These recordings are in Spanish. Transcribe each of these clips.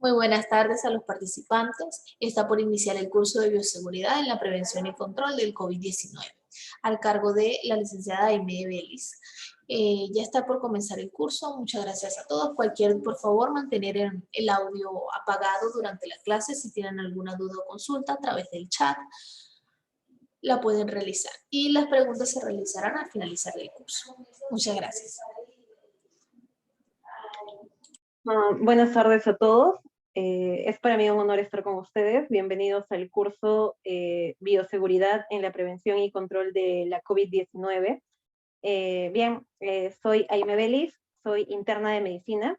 Muy buenas tardes a los participantes. Está por iniciar el curso de bioseguridad en la prevención y control del COVID-19, al cargo de la licenciada Aimee Vélez. Ya está por comenzar el curso. Muchas gracias a todos. Por favor, mantener el audio apagado durante la clase. Si tienen alguna duda o consulta a través del chat, la pueden realizar. Y las preguntas se realizarán al finalizar el curso. Muchas gracias. Buenas tardes a todos. Es para mí un honor estar con ustedes. Bienvenidos al curso Bioseguridad en la Prevención y Control de la COVID-19. Soy Aimee Vélez, soy interna de medicina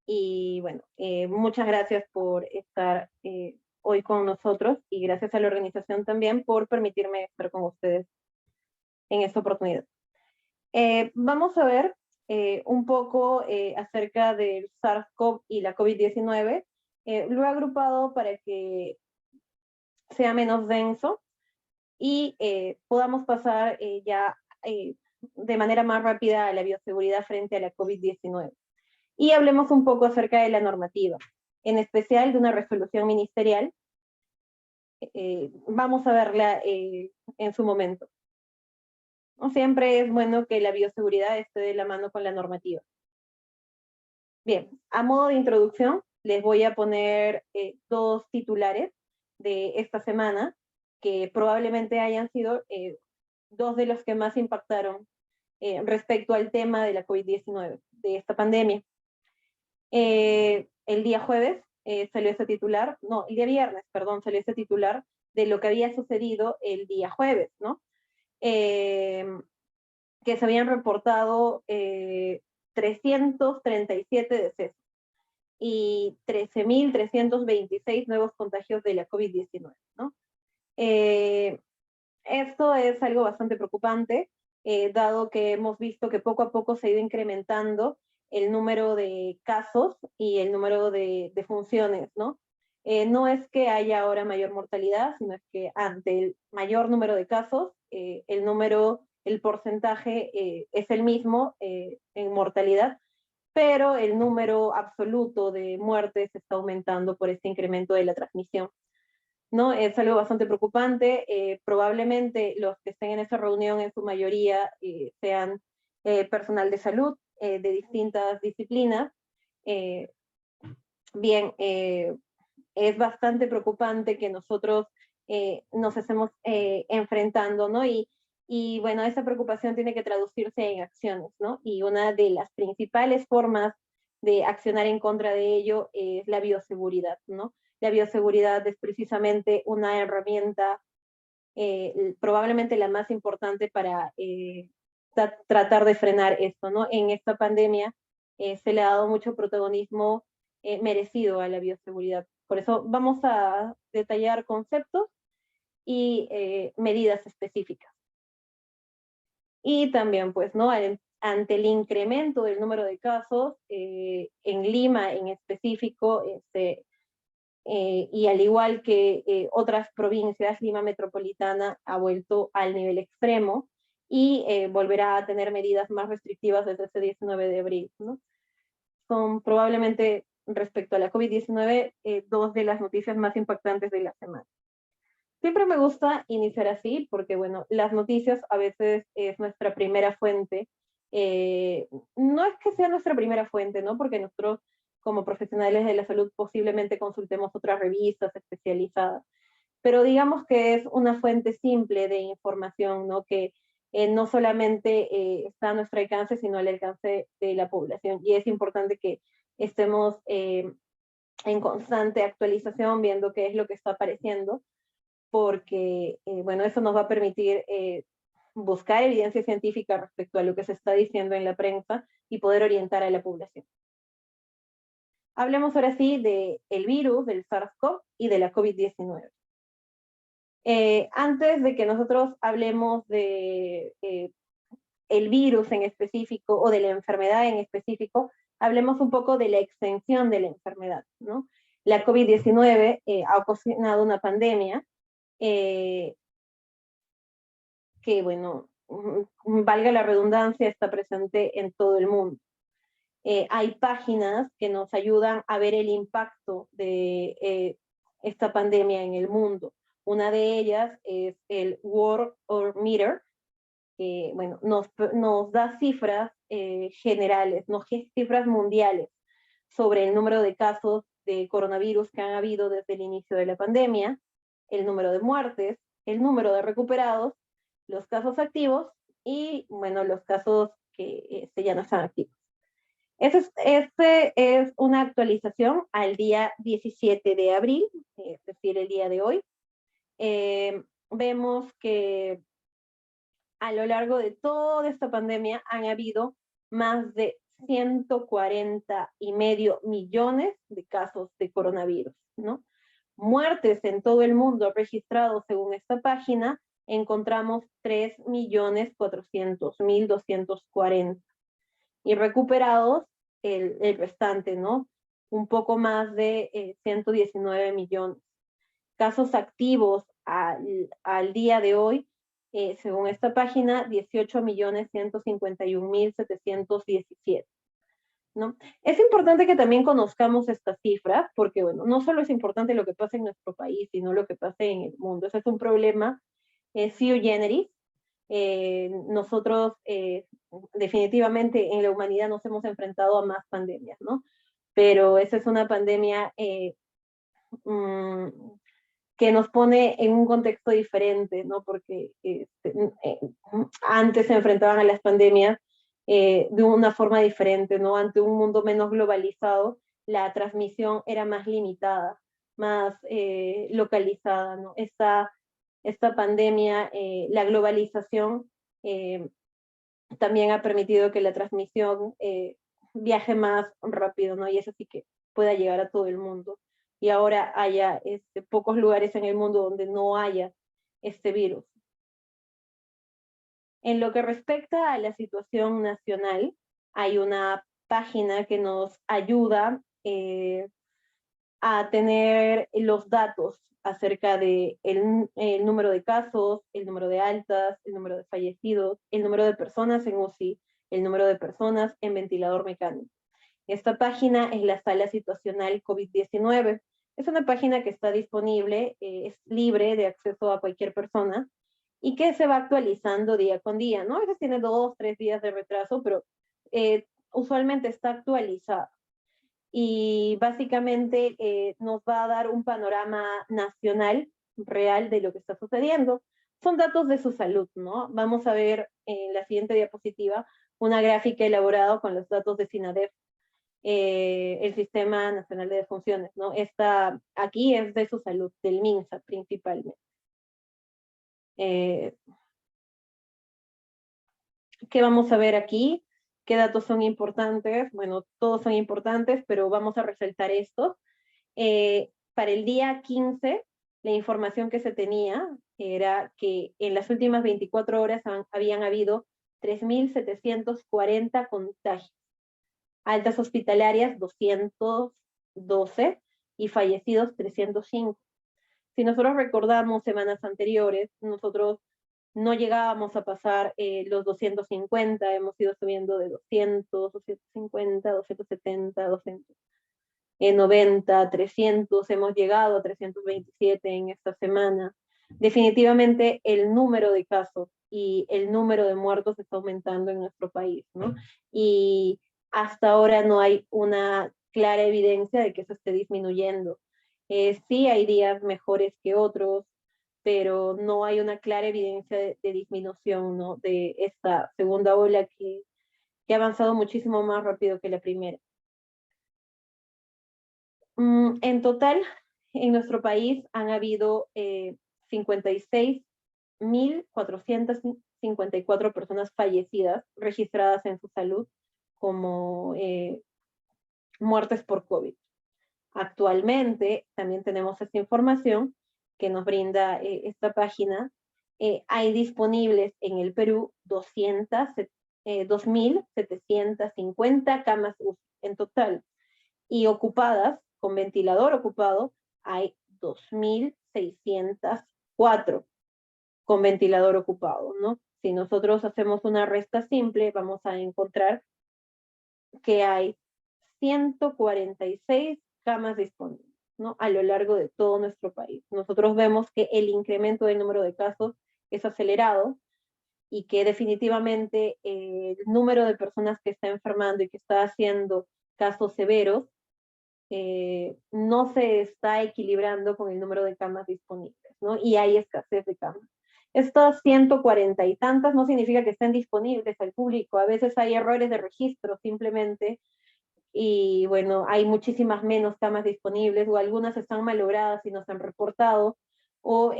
y bueno, muchas gracias por estar hoy con nosotros y gracias a la organización también por permitirme estar con ustedes en esta oportunidad. Vamos a ver un poco acerca del SARS-CoV y la COVID-19. Lo he agrupado para que sea menos denso y podamos pasar ya de manera más rápida a la bioseguridad frente a la COVID-19. Y hablemos un poco acerca de la normativa, en especial de una resolución ministerial. Vamos a verla en su momento. Siempre es bueno que la bioseguridad esté de la mano con la normativa. Bien, a modo de introducción, les voy a poner dos titulares de esta semana, que probablemente hayan sido dos de los que más impactaron respecto al tema de la COVID-19, de esta pandemia. El día jueves salió ese titular, no, el día viernes, perdón, salió ese titular de lo que había sucedido el día jueves, ¿no? Que se habían reportado 337 decesos y 13.326 nuevos contagios de la COVID-19, ¿no? Esto es algo bastante preocupante, dado que hemos visto que poco a poco se ha ido incrementando el número de casos y el número de funciones, ¿no? No es que haya ahora mayor mortalidad, sino es que ante el mayor número de casos, el porcentaje es el mismo en mortalidad, pero el número absoluto de muertes está aumentando por este incremento de la transmisión, ¿no? Es algo bastante preocupante. Probablemente los que estén en esa reunión en su mayoría sean personal de salud de distintas disciplinas. Es bastante preocupante que nosotros nos estemos enfrentando, ¿no? Y bueno, esa preocupación tiene que traducirse en acciones, ¿no? Y una de las principales formas de accionar en contra de ello es la bioseguridad, ¿no? La bioseguridad es precisamente una herramienta probablemente la más importante para tratar de frenar esto, ¿no? En esta pandemia se le ha dado mucho protagonismo merecido a la bioseguridad. Por eso vamos a detallar conceptos y medidas específicas. Y también, pues, ¿no? Ante el incremento del número de casos, en Lima en específico, y al igual que otras provincias, Lima Metropolitana ha vuelto al nivel extremo y volverá a tener medidas más restrictivas desde este 19 de abril, ¿no? Son probablemente, respecto a la COVID-19, dos de las noticias más impactantes de la semana. Siempre me gusta iniciar así porque, bueno, las noticias a veces es nuestra primera fuente. No es que sea nuestra primera fuente, ¿no? Porque nosotros, como profesionales de la salud, posiblemente consultemos otras revistas especializadas. Pero digamos que es una fuente simple de información, ¿no? Que no solamente está a nuestro alcance, sino al alcance de la población. Y es importante que estemos en constante actualización, viendo qué es lo que está apareciendo, porque, bueno, eso nos va a permitir buscar evidencia científica respecto a lo que se está diciendo en la prensa y poder orientar a la población. Hablemos ahora sí del virus, del SARS-CoV y de la COVID-19. Antes de que nosotros hablemos de el virus en específico o de la enfermedad en específico, hablemos un poco de la extensión de la enfermedad, ¿no? La COVID-19 ha ocasionado una pandemia que, bueno, valga la redundancia, está presente en todo el mundo. hay páginas que nos ayudan a ver el impacto de esta pandemia en el mundo. Una de ellas es el Worldometer, que bueno, nos da cifras generales, cifras mundiales sobre el número de casos de coronavirus que han habido desde el inicio de la pandemia, el número de muertes, el número de recuperados, los casos activos y, bueno, los casos que ya no están activos. Este es una actualización al día 17 de abril, es decir, el día de hoy. Vemos que a lo largo de toda esta pandemia han habido más de 140,5 millones de casos de coronavirus, ¿no? Muertes en todo el mundo registrados según esta página, encontramos 3.400.240. Y recuperados, el restante, ¿no? Un poco más de 119 millones. Casos activos al día de hoy, según esta página, 18.151.717. ¿No? Es importante que también conozcamos estas cifras, porque bueno, no solo es importante lo que pasa en nuestro país, sino lo que pasa en el mundo. Ese es un problema sui generis. Nosotros definitivamente en la humanidad nos hemos enfrentado a más pandemias, ¿no? Pero esa es una pandemia que nos pone en un contexto diferente, ¿no? Porque antes se enfrentaban a las pandemias de una forma diferente, ¿no? Ante un mundo menos globalizado, la transmisión era más limitada, más localizada, ¿no? Esta pandemia, la globalización, también ha permitido que la transmisión viaje más rápido, ¿no? Y eso sí que pueda llegar a todo el mundo. Y ahora haya pocos lugares en el mundo donde no haya este virus. En lo que respecta a la situación nacional, hay una página que nos ayuda a tener los datos acerca de el número de casos, el número de altas, el número de fallecidos, el número de personas en UCI, el número de personas en ventilador mecánico. Esta página es la sala situacional COVID-19. Es una página que está disponible, es libre de acceso a cualquier persona y que se va actualizando día con día, ¿no? A veces tiene 2, 3 días de retraso, pero usualmente está actualizada. Y básicamente nos va a dar un panorama nacional real de lo que está sucediendo. Son datos de su salud, ¿no? Vamos a ver en la siguiente diapositiva una gráfica elaborada con los datos de SINADEF, el Sistema Nacional de Defunciones, ¿no? Aquí es de su salud, del MINSA principalmente. ¿Qué vamos a ver aquí? ¿Qué datos son importantes? Bueno, todos son importantes, pero vamos a resaltar estos. Para el día 15, la información que se tenía era que en las últimas 24 horas habían habido 3.740 contagios, altas hospitalarias 212 y fallecidos 305. Si nosotros recordamos semanas anteriores, nosotros no llegábamos a pasar los 250, hemos ido subiendo de 200, 250, 270, 290, 300, hemos llegado a 327 en esta semana. Definitivamente el número de casos y el número de muertos está aumentando en nuestro país, ¿no? Y hasta ahora no hay una clara evidencia de que eso esté disminuyendo. Sí hay días mejores que otros, pero no hay una clara evidencia de disminución, ¿no? De esta segunda ola que ha avanzado muchísimo más rápido que la primera. En total, en nuestro país han habido 56.454 personas fallecidas registradas en su salud como muertes por COVID. Actualmente, también tenemos esta información que nos brinda esta página. Hay disponibles en el Perú 2.750 camas UCI en total, y ocupadas, con ventilador ocupado, hay 2.604 con ventilador ocupado, ¿no? Si nosotros hacemos una resta simple, vamos a encontrar que hay 146 camas disponibles, ¿no? A lo largo de todo nuestro país. Nosotros vemos que el incremento del número de casos es acelerado y que definitivamente el número de personas que está enfermando y que está haciendo casos severos no se está equilibrando con el número de camas disponibles, ¿no? Y hay escasez de camas. Estas 140 y tantas no significa que estén disponibles al público. A veces hay errores de registro simplemente y bueno, hay muchísimas menos camas disponibles o algunas están malogradas y no se han reportado o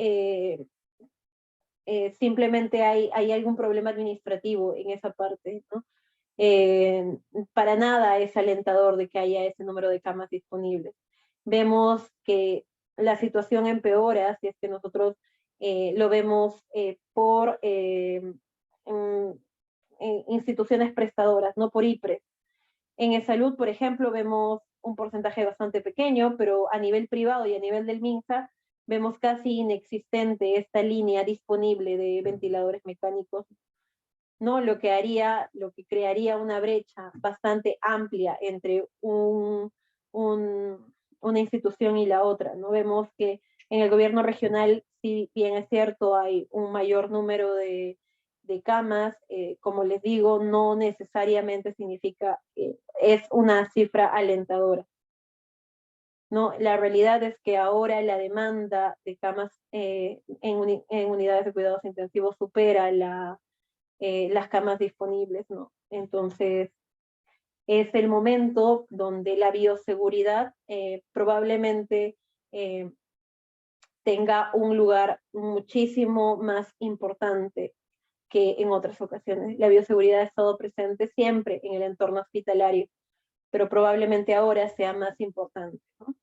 simplemente hay algún problema administrativo en esa parte, ¿no? Para nada es alentador de que haya ese número de camas disponibles. Vemos que la situación empeora si es que nosotros lo vemos por instituciones prestadoras, no por IPRES. En el salud, por ejemplo, vemos un porcentaje bastante pequeño, pero a nivel privado y a nivel del MINSA vemos casi inexistente esta línea disponible de ventiladores mecánicos, ¿no? Lo que crearía una brecha bastante amplia entre una institución y la otra, ¿no? Vemos que en el gobierno regional, si bien es cierto, hay un mayor número de camas, como les digo, no necesariamente significa que es una cifra alentadora. ¿No? La realidad es que ahora la demanda de camas en unidades de cuidados intensivos supera las camas disponibles, ¿no? Entonces, es el momento donde la bioseguridad probablemente tenga un lugar muchísimo más importante que en otras ocasiones. La bioseguridad ha estado presente siempre en el entorno hospitalario, pero probablemente ahora sea más importante, ¿no?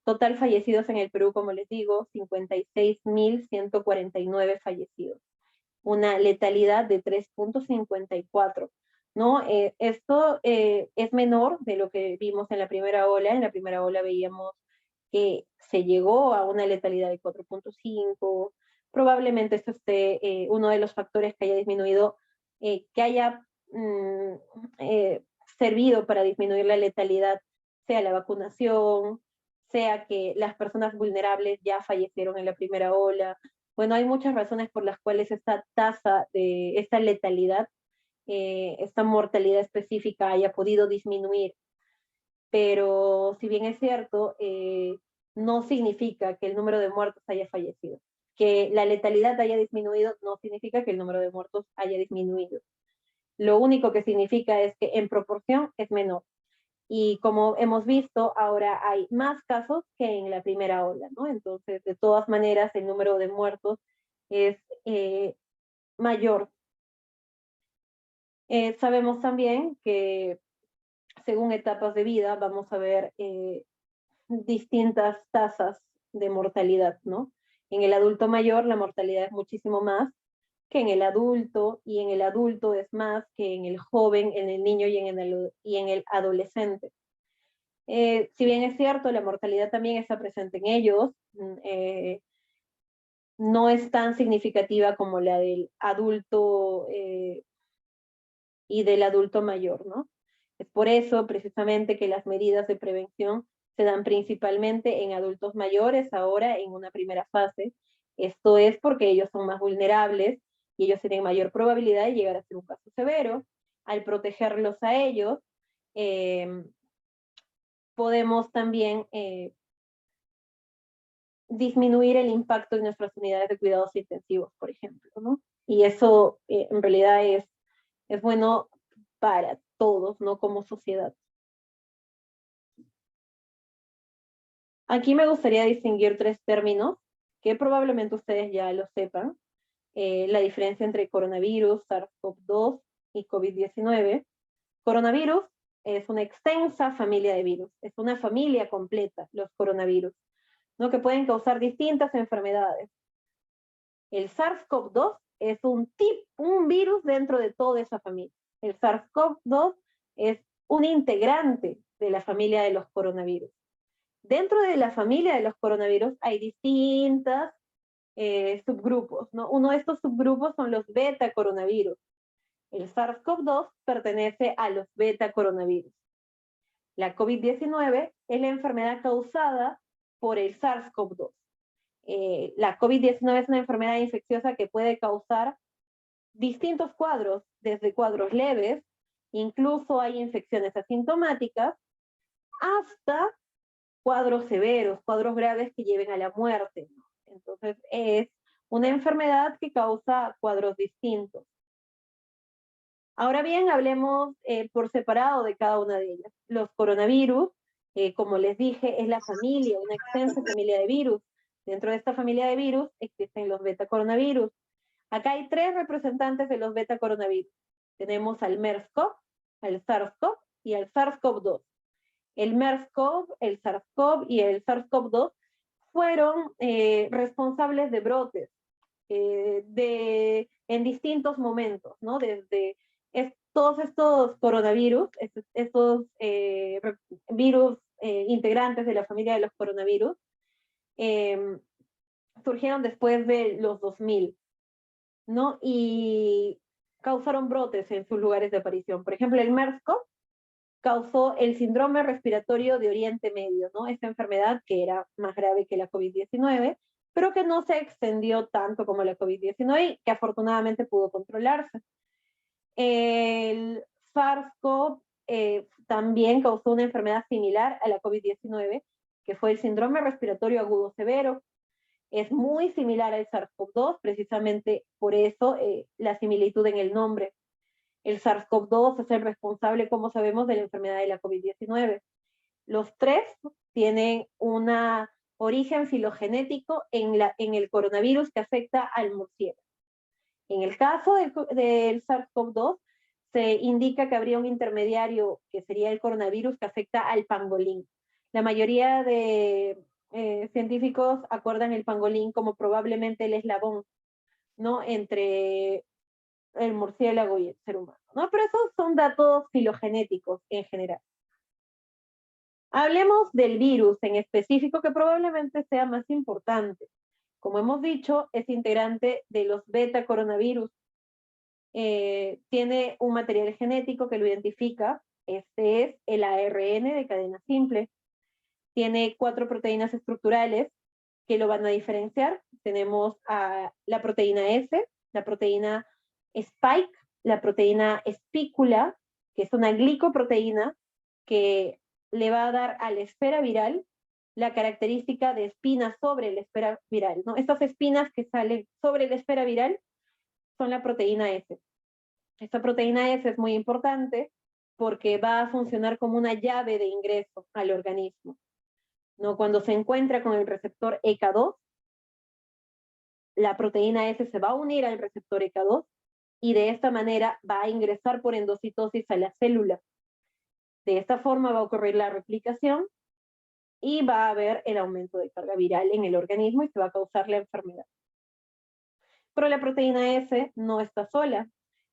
Total fallecidos en el Perú, como les digo, 56.149 fallecidos. Una letalidad de 3.54, ¿no? Esto es menor de lo que vimos en la primera ola. En la primera ola veíamos que se llegó a una letalidad de 4.5. Probablemente esto esté uno de los factores que haya disminuido, que haya servido para disminuir la letalidad, sea la vacunación, sea que las personas vulnerables ya fallecieron en la primera ola. Bueno, hay muchas razones por las cuales esta tasa de esta letalidad, esta mortalidad específica haya podido disminuir. Pero si bien es cierto, no significa que el número de muertos haya fallecido. Que la letalidad haya disminuido no significa que el número de muertos haya disminuido. Lo único que significa es que en proporción es menor. Y como hemos visto, ahora hay más casos que en la primera ola, ¿no? Entonces, de todas maneras, el número de muertos es mayor. Sabemos también que según etapas de vida vamos a ver distintas tasas de mortalidad, ¿no? En el adulto mayor la mortalidad es muchísimo más que en el adulto, y en el adulto es más que en el joven, en el niño y en el adolescente. Si bien es cierto, la mortalidad también está presente en ellos, no es tan significativa como la del adulto y del adulto mayor, ¿no? Es por eso precisamente que las medidas de prevención se dan principalmente en adultos mayores, ahora en una primera fase. Esto es porque ellos son más vulnerables y ellos tienen mayor probabilidad de llegar a ser un caso severo. Al protegerlos a ellos, podemos también disminuir el impacto en nuestras unidades de cuidados intensivos, por ejemplo, ¿no? Y eso en realidad es bueno para todos, ¿no? Como sociedad. Aquí me gustaría distinguir tres términos que probablemente ustedes ya lo sepan. La diferencia entre coronavirus, SARS-CoV-2 y COVID-19. Coronavirus es una extensa familia de virus, es una familia completa, los coronavirus, ¿no? Que pueden causar distintas enfermedades. El SARS-CoV-2 es un virus dentro de toda esa familia. El SARS-CoV-2 es un integrante de la familia de los coronavirus. Dentro de la familia de los coronavirus hay distintas subgrupos, ¿no? Uno de estos subgrupos son los beta coronavirus. El SARS-CoV-2 pertenece a los beta coronavirus. La COVID-19 es la enfermedad causada por el SARS-CoV-2. La COVID-19 es una enfermedad infecciosa que puede causar distintos cuadros, desde cuadros leves, incluso hay infecciones asintomáticas, hasta cuadros severos, cuadros graves que lleven a la muerte, ¿no? Entonces, es una enfermedad que causa cuadros distintos. Ahora bien, hablemos por separado de cada una de ellas. Los coronavirus, como les dije, es la familia, una extensa familia de virus. Dentro de esta familia de virus existen los beta-coronavirus. Acá hay 3 representantes de los beta-coronavirus. Tenemos al MERS-CoV, al SARS-CoV y al SARS-CoV-2. El MERS-CoV, el SARS-CoV y el SARS-CoV-2 fueron responsables de brotes en distintos momentos, ¿no? Desde todos estos coronavirus, estos virus integrantes de la familia de los coronavirus, surgieron después de los 2000, ¿no? Y causaron brotes en sus lugares de aparición. Por ejemplo, el MERS-CoV causó el síndrome respiratorio de Oriente Medio, ¿no? Esta enfermedad que era más grave que la COVID-19, pero que no se extendió tanto como la COVID-19 y que afortunadamente pudo controlarse. El SARS-CoV también causó una enfermedad similar a la COVID-19, que fue el síndrome respiratorio agudo severo. Es muy similar al SARS-CoV-2, precisamente por eso la similitud en el nombre. El SARS-CoV-2 es el responsable, como sabemos, de la enfermedad de la COVID-19. Los 3 tienen un origen filogenético en el coronavirus que afecta al murciélago. En el caso del SARS-CoV-2, se indica que habría un intermediario que sería el coronavirus que afecta al pangolín. La mayoría de científicos acuerdan el pangolín como probablemente el eslabón, ¿no? Entre el murciélago y el ser humano, ¿no? Pero esos son datos filogenéticos en general. Hablemos del virus en específico, que probablemente sea más importante. Como hemos dicho, es integrante de los beta coronavirus. Tiene un material genético que lo identifica. Este es el ARN de cadena simple. Tiene 4 proteínas estructurales que lo van a diferenciar. Tenemos la proteína S, la proteína Spike, la proteína espícula, que es una glicoproteína que le va a dar a la esfera viral la característica de espinas sobre la esfera viral, ¿no? Estas espinas que salen sobre la esfera viral son la proteína S. Esta proteína S es muy importante porque va a funcionar como una llave de ingreso al organismo, ¿no? Cuando se encuentra con el receptor ECA2, la proteína S se va a unir al receptor ECA2 y de esta manera va a ingresar por endocitosis a la célula. De esta forma va a ocurrir la replicación y va a haber el aumento de carga viral en el organismo y se va a causar la enfermedad. Pero la proteína S no está sola.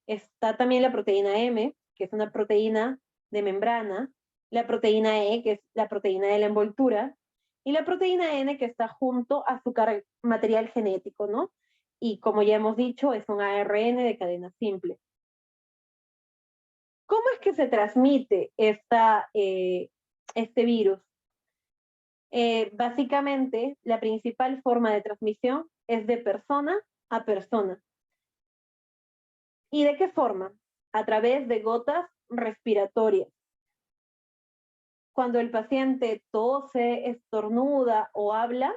Está también la proteína M, que es una proteína de membrana, la proteína E, que es la proteína de la envoltura, y la proteína N, que está junto a su material genético, ¿no? Y como ya hemos dicho, es un ARN de cadena simple. ¿Cómo es que se transmite este virus? Básicamente, la principal forma de transmisión es de persona a persona. ¿Y de qué forma? A través de gotas respiratorias. Cuando el paciente tose, estornuda o habla,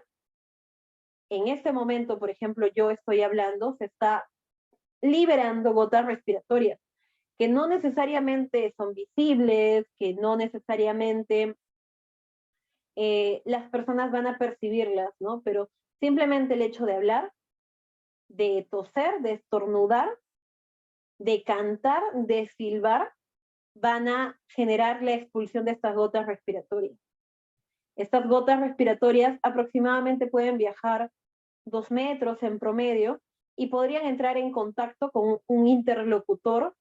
en este momento, por ejemplo, yo estoy hablando, se está liberando gotas respiratorias, que no necesariamente son visibles, que no necesariamente las personas van a percibirlas, ¿no? Pero simplemente el hecho de hablar, de toser, de estornudar, de cantar, de silbar, van a generar la expulsión de estas gotas respiratorias. Estas gotas respiratorias aproximadamente pueden viajar 2 metros en promedio y podrían entrar en contacto con un interlocutor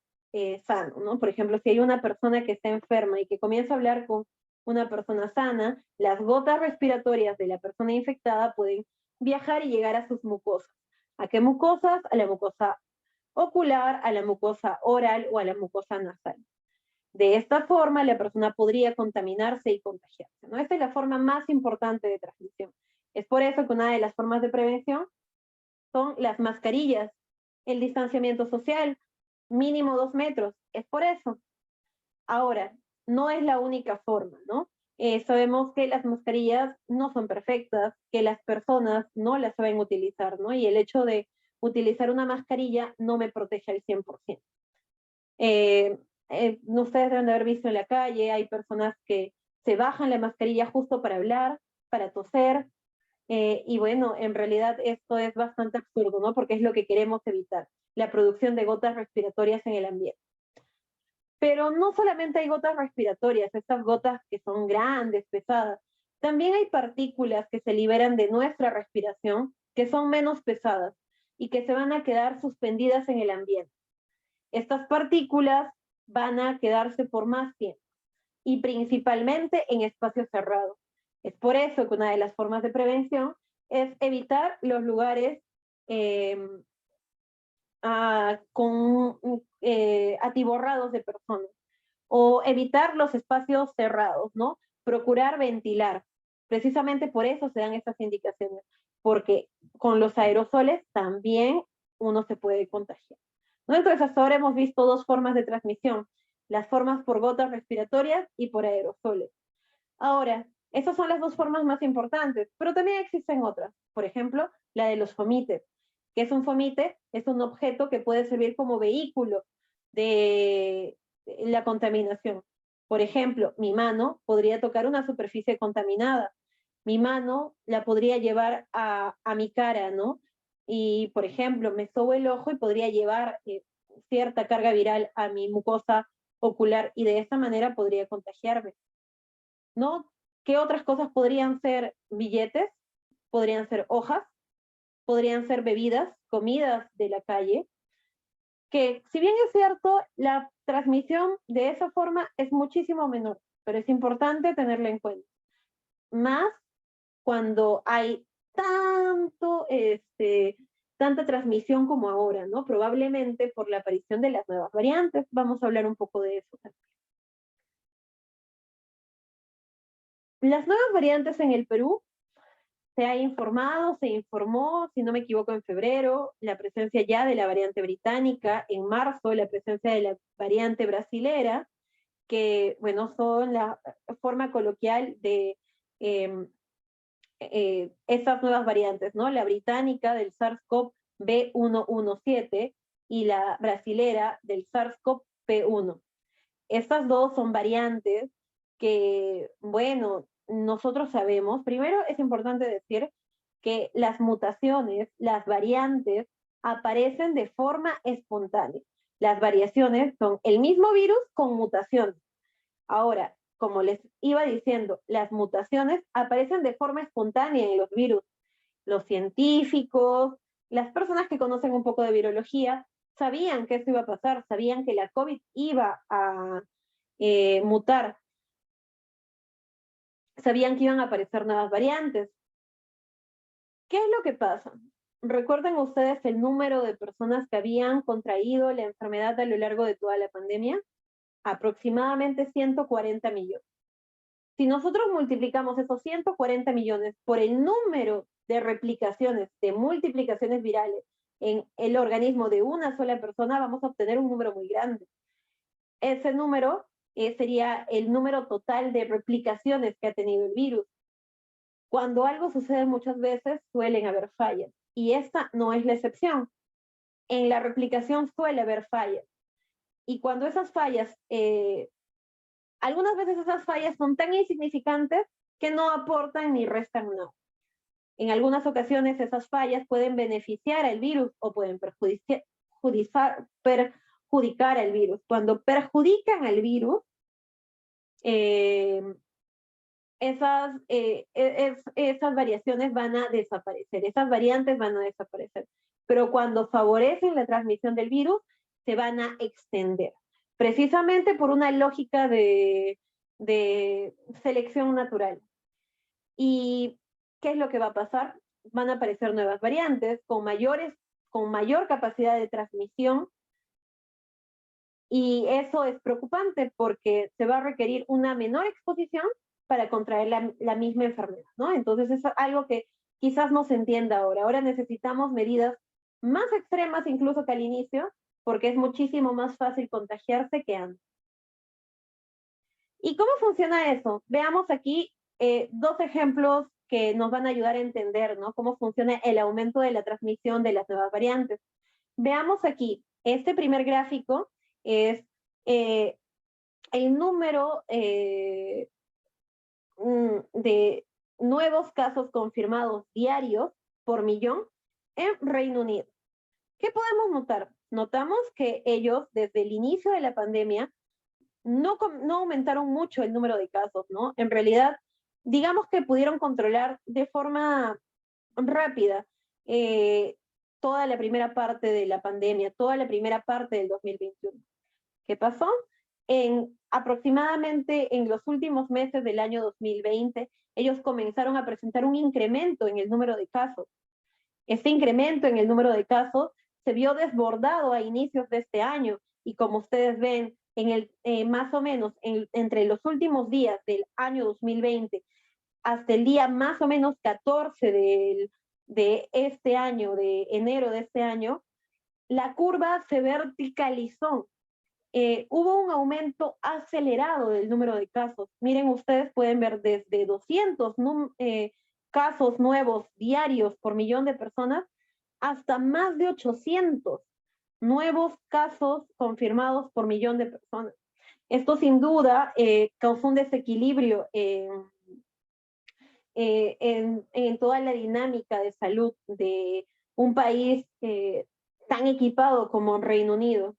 sano, ¿no? Por ejemplo, si hay una persona que está enferma y que comienza a hablar con una persona sana, las gotas respiratorias de la persona infectada pueden viajar y llegar a sus mucosas. ¿A qué mucosas? A la mucosa ocular, a la mucosa oral o a la mucosa nasal. De esta forma, la persona podría contaminarse y contagiarse, ¿no? Esta es la forma más importante de transmisión. Es por eso que una de las formas de prevención son las mascarillas, el distanciamiento social, mínimo 2 metros. Es por eso. Ahora, no es la única forma, ¿no? Sabemos que las mascarillas no son perfectas, que las personas no las saben utilizar, ¿no? Y el hecho de utilizar una mascarilla no me protege al 100%. Ustedes deben de haber visto en la calle, hay personas que se bajan la mascarilla justo para hablar, para toser, y bueno, en realidad esto es bastante absurdo, ¿no? Porque es lo que queremos evitar, la producción de gotas respiratorias en el ambiente. Pero no solamente hay gotas respiratorias, estas gotas que son grandes, pesadas, también hay partículas que se liberan de nuestra respiración que son menos pesadas y que se van a quedar suspendidas en el ambiente. Estas partículas van a quedarse por más tiempo y principalmente en espacios cerrados. Es por eso que una de las formas de prevención es evitar los lugares atiborrados de personas o evitar los espacios cerrados, ¿no? Procurar ventilar. Precisamente por eso se dan estas indicaciones, porque con los aerosoles también uno se puede contagiar, ¿no? Entonces hasta ahora hemos visto dos formas de transmisión, las formas por gotas respiratorias y por aerosoles. Ahora, esas son las dos formas más importantes, pero también existen otras. Por ejemplo, la de los fomites. ¿Qué es un fomite? Es un objeto que puede servir como vehículo de la contaminación. Por ejemplo, mi mano podría tocar una superficie contaminada. Mi mano la podría llevar a mi cara, ¿no? Y, por ejemplo, me sobo el ojo y podría llevar cierta carga viral a mi mucosa ocular y de esta manera podría contagiarme, ¿no? ¿Qué otras cosas podrían ser billetes? Podrían ser hojas, podrían ser bebidas, comidas de la calle, que si bien es cierto, la transmisión de esa forma es muchísimo menor, pero es importante tenerla en cuenta. Más cuando hay tanta transmisión como ahora, ¿no? Probablemente por la aparición de las nuevas variantes. Vamos a hablar un poco de eso también. Las nuevas variantes en el Perú se ha informado, se informó, si no me equivoco, en febrero, la presencia ya de la variante británica, en marzo la presencia de la variante brasilera, que, bueno, son la forma coloquial de estas nuevas variantes, ¿no? La británica del SARS-CoV-B117 y la brasilera del SARS-CoV-P1. Estas dos son variantes que, bueno, nosotros sabemos, primero es importante decir que las mutaciones, las variantes, aparecen de forma espontánea. Las variaciones son el mismo virus con mutaciones. Ahora, como les iba diciendo, las mutaciones aparecen de forma espontánea en los virus. Los científicos, las personas que conocen un poco de virología, sabían que eso iba a pasar, sabían que la COVID iba a mutar, sabían que iban a aparecer nuevas variantes. ¿Qué es lo que pasa? ¿Recuerdan ustedes el número de personas que habían contraído la enfermedad a lo largo de toda la pandemia? Aproximadamente 140 millones. Si nosotros multiplicamos esos 140 millones por el número de replicaciones, de multiplicaciones virales en el organismo de una sola persona, vamos a obtener un número muy grande. Ese número sería el número total de replicaciones que ha tenido el virus. Cuando algo sucede muchas veces, suelen haber fallas, y esta no es la excepción. En la replicación suele haber fallas, y cuando esas fallas, algunas veces esas fallas son tan insignificantes que no aportan ni restan nada. En algunas ocasiones esas fallas pueden beneficiar al virus o pueden perjudicar al virus. Cuando perjudican al virus, esas variaciones van a desaparecer, esas variantes van a desaparecer. Pero cuando favorecen la transmisión del virus, se van a extender. Precisamente por una lógica de selección natural. ¿Y qué es lo que va a pasar? Van a aparecer nuevas variantes con mayor capacidad de transmisión Y eso es preocupante porque se va a requerir una menor exposición para contraer la misma enfermedad, ¿no? Entonces es algo que quizás no se entienda ahora. Ahora necesitamos medidas más extremas incluso que al inicio, porque es muchísimo más fácil contagiarse que antes. ¿Y cómo funciona eso? Veamos aquí dos ejemplos que nos van a ayudar a entender, ¿no? Cómo funciona el aumento de la transmisión de las nuevas variantes. Veamos aquí, este primer gráfico es el número de nuevos casos confirmados diarios por millón en Reino Unido. ¿Qué podemos notar? Notamos que ellos, desde el inicio de la pandemia, no aumentaron mucho el número de casos, ¿no? En realidad, digamos que pudieron controlar de forma rápida toda la primera parte de la pandemia, toda la primera parte del 2021. ¿Qué pasó? Aproximadamente en los últimos meses del año 2020, ellos comenzaron a presentar un incremento en el número de casos. Este incremento en el número de casos se vio desbordado a inicios de este año y como ustedes ven, más o menos entre los últimos días del año 2020 hasta el día más o menos 14 de este año, de enero de este año, la curva se verticalizó. Hubo un aumento acelerado del número de casos. Miren, ustedes pueden ver desde 200 casos nuevos diarios por millón de personas hasta más de 800 nuevos casos confirmados por millón de personas. Esto sin duda causó un desequilibrio en toda la dinámica de salud de un país tan equipado como Reino Unido.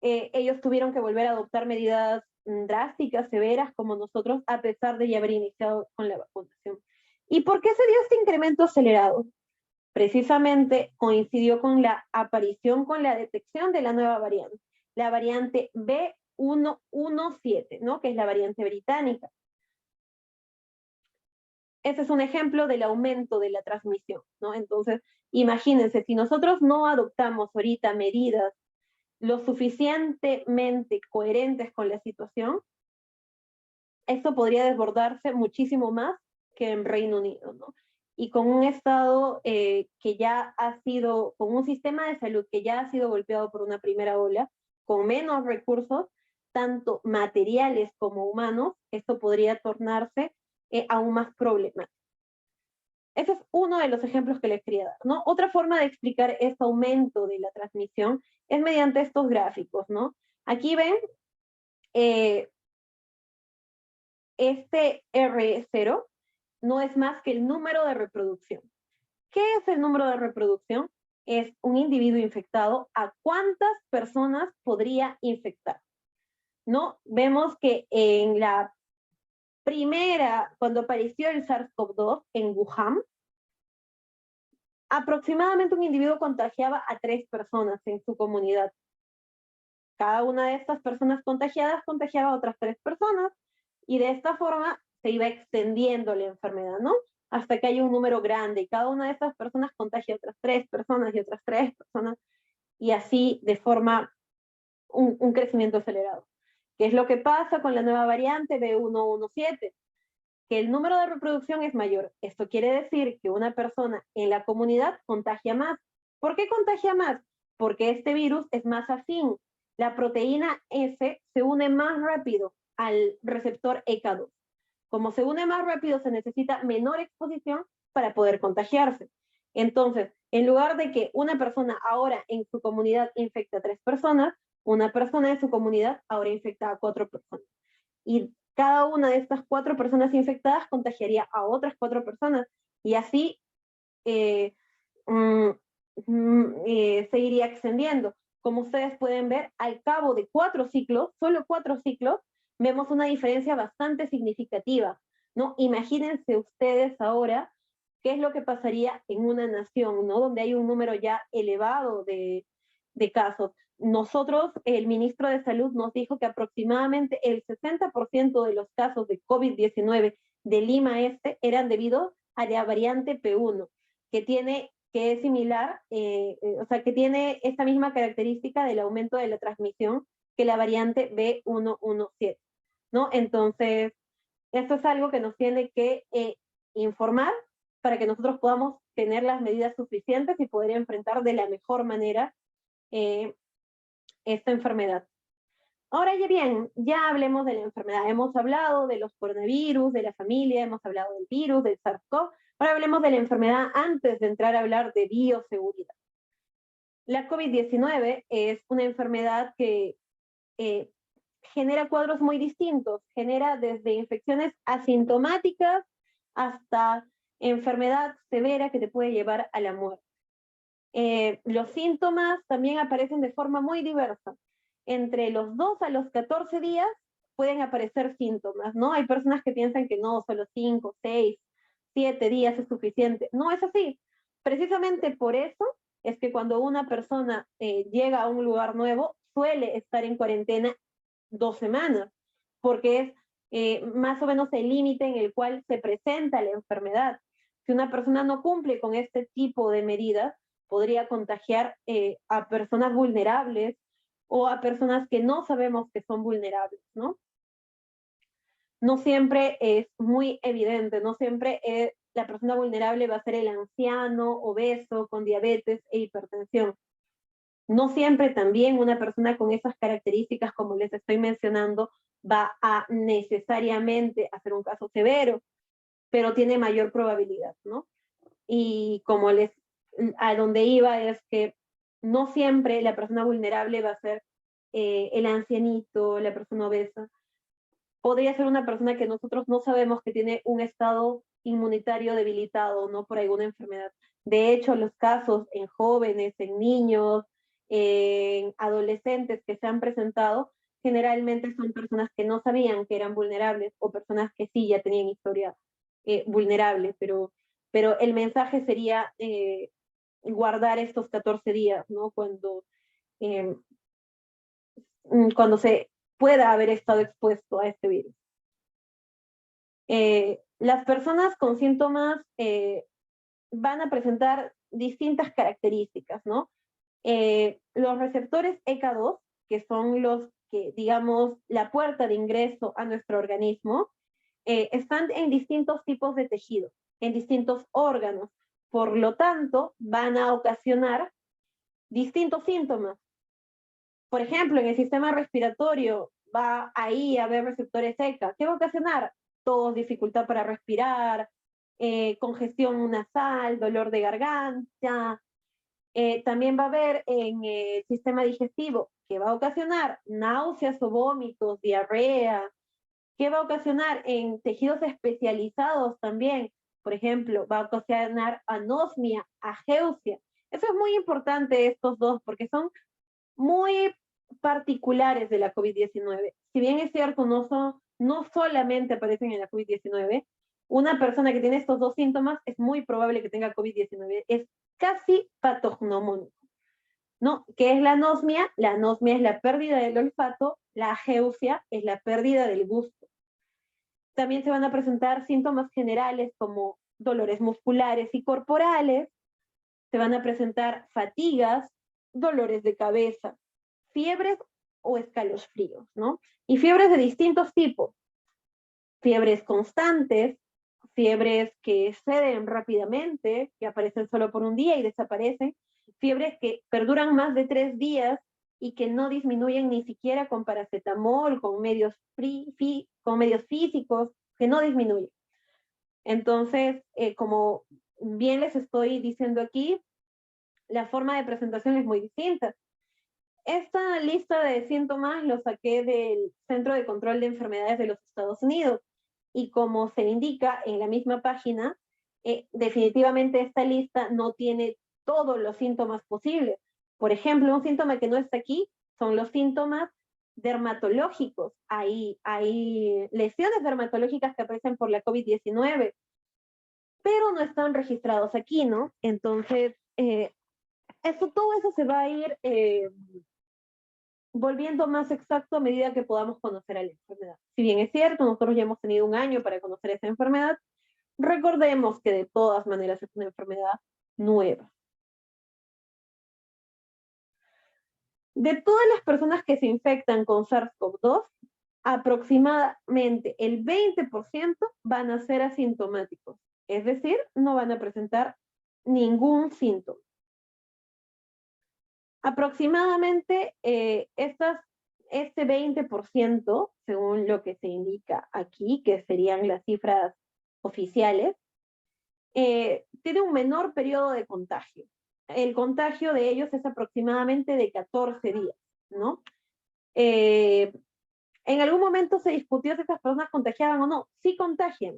Ellos tuvieron que volver a adoptar medidas drásticas, severas, como nosotros, a pesar de ya haber iniciado con la vacunación. ¿Y por qué se dio este incremento acelerado? Precisamente coincidió con la aparición, con la detección de la nueva variante, la variante B117, ¿no? Que es la variante británica. Ese es un ejemplo del aumento de la transmisión, ¿no? Entonces, imagínense, si nosotros no adoptamos ahorita medidas lo suficientemente coherentes con la situación, esto podría desbordarse muchísimo más que en Reino Unido, ¿no? Y con un estado que ya ha sido, con un sistema de salud que ya ha sido golpeado por una primera ola, con menos recursos, tanto materiales como humanos, esto podría tornarse aún más problemático. Ese es uno de los ejemplos que les quería dar, ¿no? Otra forma de explicar este aumento de la transmisión es mediante estos gráficos, ¿no? Aquí ven este R0 no es más que el número de reproducción. ¿Qué es el número de reproducción? Es un individuo infectado a cuántas personas podría infectar, ¿no? Vemos que en la primera, cuando apareció el SARS-CoV-2 en Wuhan, aproximadamente un individuo contagiaba a 3 personas en su comunidad. Cada una de estas personas contagiadas contagiaba a otras 3 personas y de esta forma se iba extendiendo la enfermedad, ¿no? Hasta que hay un número grande y cada una de estas personas contagia a otras 3 personas y otras 3 personas y así de forma un crecimiento acelerado. ¿Qué es lo que pasa con la nueva variante B117? Que el número de reproducción es mayor. Esto quiere decir que una persona en la comunidad contagia más. ¿Por qué contagia más? Porque este virus es más afín. La proteína S se une más rápido al receptor ECA2. Como se une más rápido, se necesita menor exposición para poder contagiarse. Entonces, en lugar de que una persona ahora en su comunidad infecte a 3 personas, una persona en su comunidad ahora infecta a 4 personas. Y cada una de estas 4 personas infectadas contagiaría a otras 4 personas y así se iría extendiendo. Como ustedes pueden ver, al cabo de 4 ciclos, solo 4 ciclos, vemos una diferencia bastante significativa, ¿no? Imagínense ustedes ahora qué es lo que pasaría en una nación, ¿no? Donde hay un número ya elevado de casos. Nosotros, el ministro de Salud nos dijo que aproximadamente el 60% de los casos de COVID-19 de Lima Este eran debido a la variante P1, que tiene que es similar, o sea, que tiene esta misma característica del aumento de la transmisión que la variante B117, ¿no? Entonces, esto es algo que nos tiene que informar para que nosotros podamos tener las medidas suficientes y poder enfrentar de la mejor manera esta enfermedad. Ahora ya bien, ya hablemos de la enfermedad. Hemos hablado de los coronavirus, de la familia, hemos hablado del virus, del SARS-CoV. Ahora hablemos de la enfermedad antes de entrar a hablar de bioseguridad. La COVID-19 es una enfermedad que genera cuadros muy distintos. Genera desde infecciones asintomáticas hasta enfermedad severa que te puede llevar a la muerte. Los síntomas también aparecen de forma muy diversa. Entre los 2 a los 14 días pueden aparecer síntomas, ¿no? Hay personas que piensan que no, solo 5, 6, 7 días es suficiente. No es así. Precisamente por eso es que cuando una persona llega a un lugar nuevo, suele estar en cuarentena 2 semanas, porque es más o menos el límite en el cual se presenta la enfermedad. Si una persona no cumple con este tipo de medidas, podría contagiar a personas vulnerables o a personas que no sabemos que son vulnerables, ¿no? No siempre es muy evidente, no siempre la persona vulnerable va a ser el anciano, obeso, con diabetes e hipertensión. No siempre también una persona con esas características, como les estoy mencionando, va a necesariamente hacer un caso severo, pero tiene mayor probabilidad, ¿no? Y como a donde iba es que no siempre la persona vulnerable va a ser el ancianito, la persona obesa. Podría ser una persona que nosotros no sabemos que tiene un estado inmunitario debilitado, ¿no? Por alguna enfermedad. De hecho, los casos en jóvenes, en niños, en adolescentes que se han presentado, generalmente son personas que no sabían que eran vulnerables o personas que sí ya tenían historia vulnerable, pero el mensaje sería guardar estos 14 días, ¿no? Cuando se pueda haber estado expuesto a este virus. Las personas con síntomas van a presentar distintas características, ¿no? Los receptores ECA2, que son los que, digamos, la puerta de ingreso a nuestro organismo, están en distintos tipos de tejidos, en distintos órganos. Por lo tanto, van a ocasionar distintos síntomas. Por ejemplo, en el sistema respiratorio va ahí a haber receptores ECA. ¿Qué va a ocasionar? Tos, dificultad para respirar, congestión nasal, dolor de garganta. También va a haber en el sistema digestivo, que va a ocasionar náuseas o vómitos, diarrea. ¿Qué va a ocasionar en tejidos especializados también? Por ejemplo, va a ocasionar anosmia, ageusia. Eso es muy importante, estos dos, porque son muy particulares de la COVID-19. Si bien es cierto, no solamente aparecen en la COVID-19, una persona que tiene estos dos síntomas es muy probable que tenga COVID-19. Es casi patognomónico, ¿no? ¿Qué es la anosmia? La anosmia es la pérdida del olfato, la ageusia es la pérdida del gusto. También se van a presentar síntomas generales como dolores musculares y corporales, se van a presentar fatigas, dolores de cabeza, fiebres o escalofríos, ¿no? Y fiebres de distintos tipos. Fiebres constantes, fiebres que ceden rápidamente, que aparecen solo por un día y desaparecen, fiebres que perduran más de 3 días y que no disminuyen ni siquiera con paracetamol, con medios físicos, que no disminuyen. Entonces, como bien les estoy diciendo aquí, la forma de presentación es muy distinta. Esta lista de síntomas lo saqué del Centro de Control de Enfermedades de los Estados Unidos y como se indica en la misma página, definitivamente esta lista no tiene todos los síntomas posibles. Por ejemplo, un síntoma que no está aquí son los síntomas dermatológicos. Hay lesiones dermatológicas que aparecen por la COVID-19, pero no están registrados aquí, ¿no? Entonces, todo eso se va a ir volviendo más exacto a medida que podamos conocer a la enfermedad. Si bien es cierto, nosotros ya hemos tenido un año para conocer esa enfermedad, recordemos que de todas maneras es una enfermedad nueva. De todas las personas que se infectan con SARS-CoV-2, aproximadamente el 20% van a ser asintomáticos, es decir, no van a presentar ningún síntoma. Aproximadamente este 20%, según lo que se indica aquí, que serían las cifras oficiales, tiene un menor periodo de contagio. El contagio de ellos es aproximadamente de 14 días, ¿no? En algún momento se discutió si estas personas contagiaban o no. Sí contagian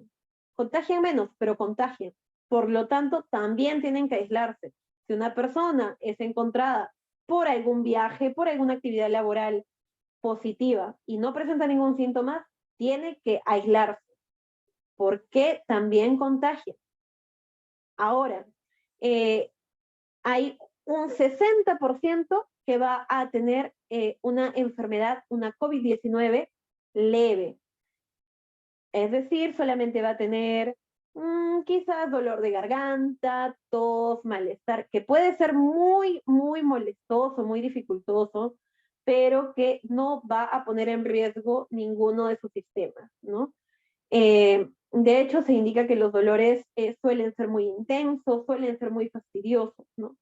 menos, pero contagian. Por lo tanto, también tienen que aislarse. Si una persona es encontrada por algún viaje, por alguna actividad laboral positiva y no presenta ningún síntoma, tiene que aislarse, porque también contagia. Ahora, hay un 60% que va a tener una enfermedad, una COVID-19 leve. Es decir, solamente va a tener quizás dolor de garganta, tos, malestar, que puede ser muy, muy molestoso, muy dificultoso, pero que no va a poner en riesgo ninguno de sus sistemas, ¿no? De hecho, se indica que los dolores suelen ser muy intensos, suelen ser muy fastidiosos, ¿no?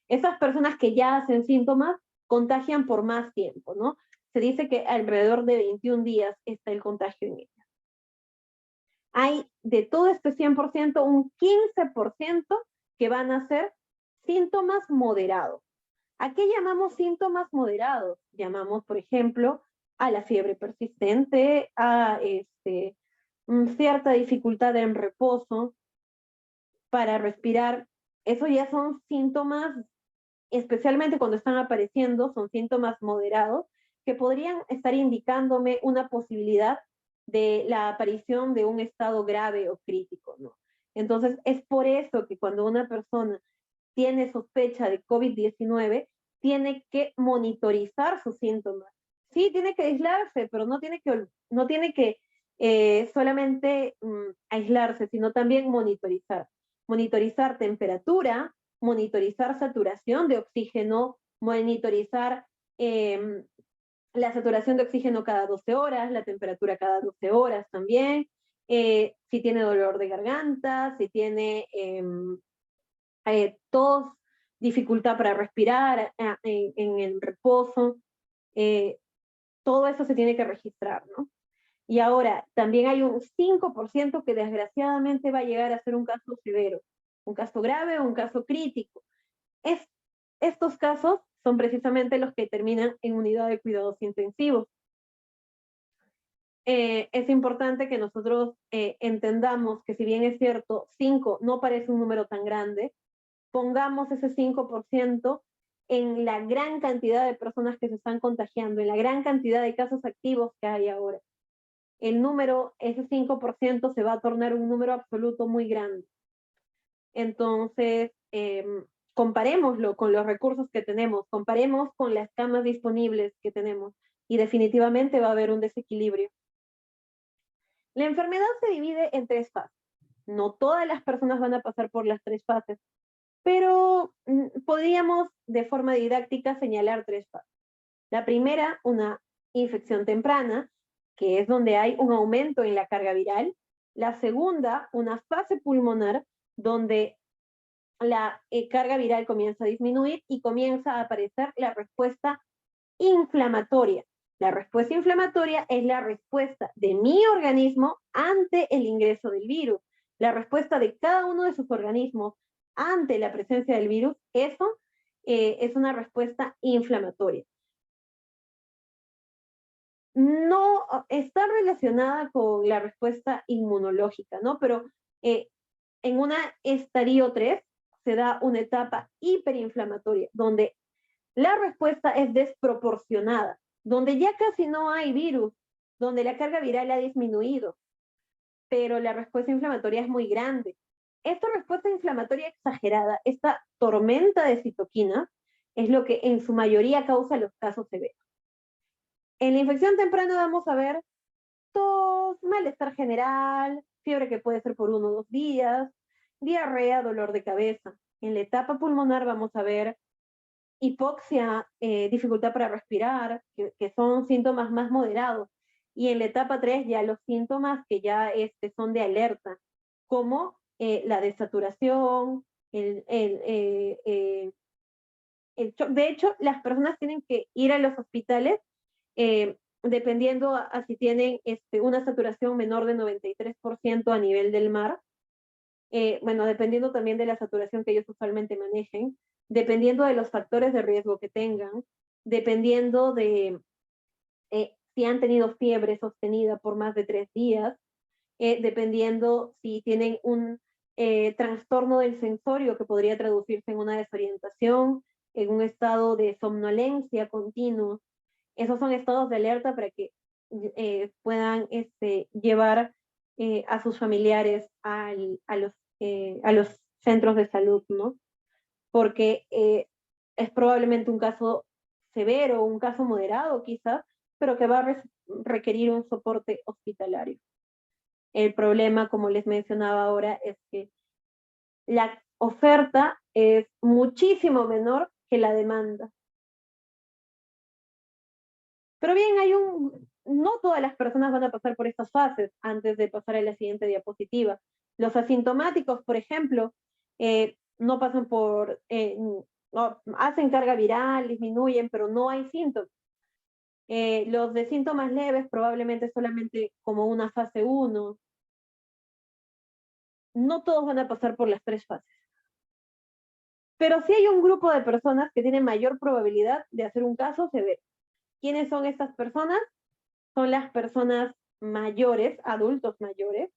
Esas personas que ya hacen síntomas contagian por más tiempo, ¿no? Se dice que alrededor de 21 días está el contagio en ellas. Hay de todo este 100%, un 15% que van a ser síntomas moderados. ¿A qué llamamos síntomas moderados? Llamamos, por ejemplo, a la fiebre persistente, a cierta dificultad en reposo para respirar. Eso ya son síntomas, especialmente cuando están apareciendo, son síntomas moderados que podrían estar indicándome una posibilidad de la aparición de un estado grave o crítico, ¿no? Entonces, es por eso que cuando una persona tiene sospecha de COVID-19, tiene que monitorizar sus síntomas. Sí, tiene que aislarse, pero no tiene que solamente aislarse, sino también monitorizar. Monitorizar temperatura, monitorizar saturación de oxígeno, monitorizar la saturación de oxígeno cada 12 horas, la temperatura cada 12 horas también, si tiene dolor de garganta, si tiene tos, dificultad para respirar en el reposo, todo eso se tiene que registrar, ¿no? Y ahora, también hay un 5% que desgraciadamente va a llegar a ser un caso severo, un caso grave o un caso crítico. Estos casos son precisamente los que terminan en unidad de cuidados intensivos. Es importante que nosotros entendamos que si bien es cierto, 5 no parece un número tan grande, pongamos ese 5% en la gran cantidad de personas que se están contagiando, en la gran cantidad de casos activos que hay ahora. El número, ese 5%, se va a tornar un número absoluto muy grande. Entonces, comparémoslo con los recursos que tenemos, comparemos con las camas disponibles que tenemos y definitivamente va a haber un desequilibrio. La enfermedad se divide en 3 fases. No todas las personas van a pasar por las 3 fases, pero podríamos de forma didáctica señalar 3 fases. La primera, una infección temprana, que es donde hay un aumento en la carga viral. La segunda, una fase pulmonar, donde la carga viral comienza a disminuir y comienza a aparecer la respuesta inflamatoria. La respuesta inflamatoria es la respuesta de mi organismo ante el ingreso del virus. La respuesta de cada uno de sus organismos ante la presencia del virus, eso es una respuesta inflamatoria. No está relacionada con la respuesta inmunológica, ¿no? Pero en una estadio 3 se da una etapa hiperinflamatoria, donde la respuesta es desproporcionada, donde ya casi no hay virus, donde la carga viral ha disminuido, pero la respuesta inflamatoria es muy grande. Esta respuesta inflamatoria exagerada, esta tormenta de citoquinas, es lo que en su mayoría causa los casos severos. En la infección temprana vamos a ver tos, malestar general, fiebre que puede ser por 1 o 2 días, diarrea, dolor de cabeza. En la etapa pulmonar vamos a ver hipoxia, dificultad para respirar, que son síntomas más moderados. Y en la etapa 3 ya los síntomas que ya son de alerta, como la desaturación, el shock. De hecho, las personas tienen que ir a los hospitales dependiendo a si tienen una saturación menor de 93% a nivel del mar. Bueno, dependiendo también de la saturación que ellos usualmente manejen, dependiendo de los factores de riesgo que tengan, dependiendo de si han tenido fiebre sostenida por más de 3 días, dependiendo si tienen un trastorno del sensorio que podría traducirse en una desorientación, en un estado de somnolencia continuo. Esos son estados de alerta para que puedan llevar a sus familiares a los centros de salud, ¿no? Porque es probablemente un caso severo, un caso moderado quizás, pero que va a requerir un soporte hospitalario. El problema, como les mencionaba ahora, es que la oferta es muchísimo menor que la demanda. Pero bien, no todas las personas van a pasar por estas fases antes de pasar a la siguiente diapositiva. Los asintomáticos, por ejemplo, no pasan no, hacen carga viral, disminuyen, pero no hay síntomas. Los de síntomas leves probablemente solamente como una fase 1. No todos van a pasar por las 3 fases. Pero sí hay un grupo de personas que tienen mayor probabilidad de hacer un caso severo. ¿Quiénes son estas personas? Son las personas mayores, adultos mayores,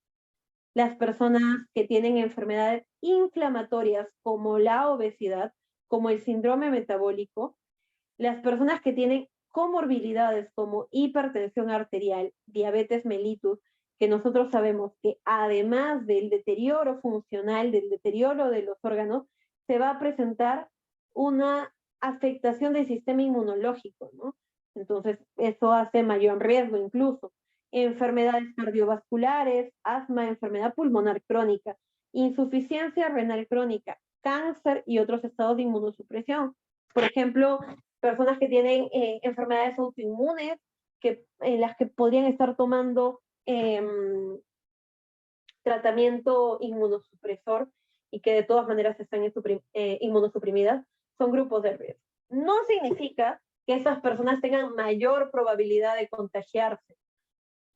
las personas que tienen enfermedades inflamatorias como la obesidad, como el síndrome metabólico, las personas que tienen comorbilidades como hipertensión arterial, diabetes mellitus, que nosotros sabemos que además del deterioro funcional, del deterioro de los órganos, se va a presentar una afectación del sistema inmunológico, ¿no? Entonces, eso hace mayor riesgo incluso. Enfermedades cardiovasculares, asma, enfermedad pulmonar crónica, insuficiencia renal crónica, cáncer y otros estados de inmunosupresión. Por ejemplo, personas que tienen enfermedades autoinmunes, en las que podrían estar tomando tratamiento inmunosupresor y que de todas maneras están inmunosuprimidas, son grupos de riesgo. No significa que esas personas tengan mayor probabilidad de contagiarse.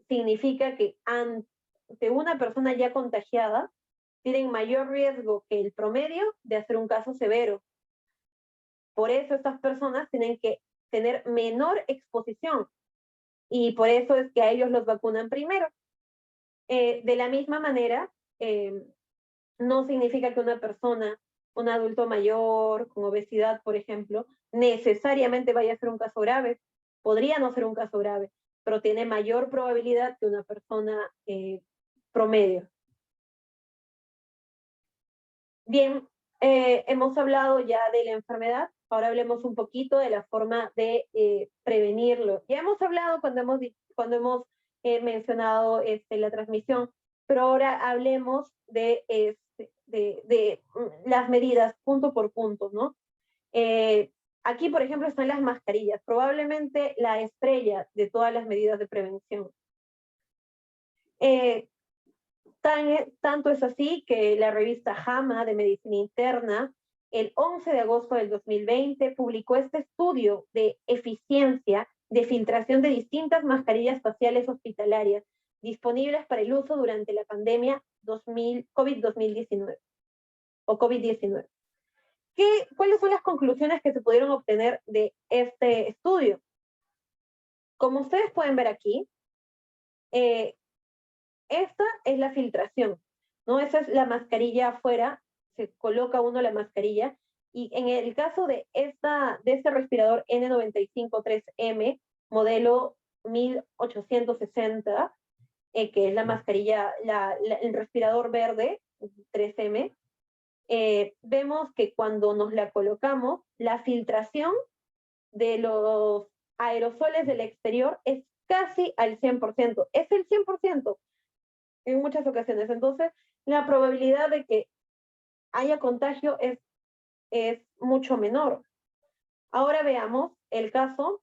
Significa que ante una persona ya contagiada, tienen mayor riesgo que el promedio de hacer un caso severo. Por eso estas personas tienen que tener menor exposición y por eso es que a ellos los vacunan primero. De la misma manera, no significa que una persona, un adulto mayor con obesidad, por ejemplo, necesariamente vaya a ser un caso grave. Podría no ser un caso grave, pero tiene mayor probabilidad que una persona promedio. Bien, hemos hablado ya de la enfermedad, ahora hablemos un poquito de la forma de prevenirlo. Ya hemos hablado cuando hemos mencionado la transmisión, pero ahora hablemos de las medidas punto por punto, ¿no? Aquí, por ejemplo, están las mascarillas, probablemente la estrella de todas las medidas de prevención. Tanto es así que la revista JAMA de Medicina Interna, el 11 de agosto del 2020, publicó este estudio de eficiencia de filtración de distintas mascarillas faciales hospitalarias disponibles para el uso durante la pandemia COVID-19 o COVID-19. ¿Cuáles son las conclusiones que se pudieron obtener de este estudio? Como ustedes pueden ver aquí, esta es la filtración, ¿no? Esa es la mascarilla afuera, se coloca uno la mascarilla, y en el caso de este respirador N95-3M, modelo 1860, que es la mascarilla, el respirador verde 3M, vemos que cuando nos la colocamos, la filtración de los aerosoles del exterior es casi al 100%, es el 100% en muchas ocasiones. Entonces, la probabilidad de que haya contagio es mucho menor. Ahora veamos el caso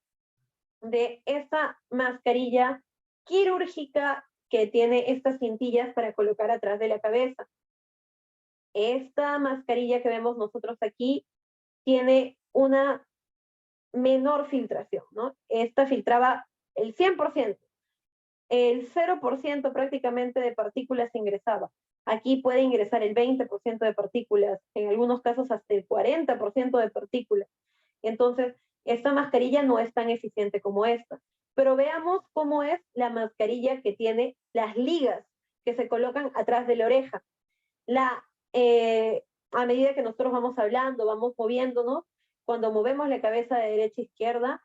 de esta mascarilla quirúrgica que tiene estas cintillas para colocar atrás de la cabeza. Esta mascarilla que vemos nosotros aquí tiene una menor filtración, ¿no? Esta filtraba el 100%, el 0% prácticamente de partículas ingresaba. Aquí puede ingresar el 20% de partículas, en algunos casos hasta el 40% de partículas. Entonces, esta mascarilla no es tan eficiente como esta. Pero veamos cómo es la mascarilla que tiene las ligas que se colocan atrás de la oreja. A medida que nosotros vamos hablando, vamos moviéndonos, cuando movemos la cabeza de derecha a izquierda,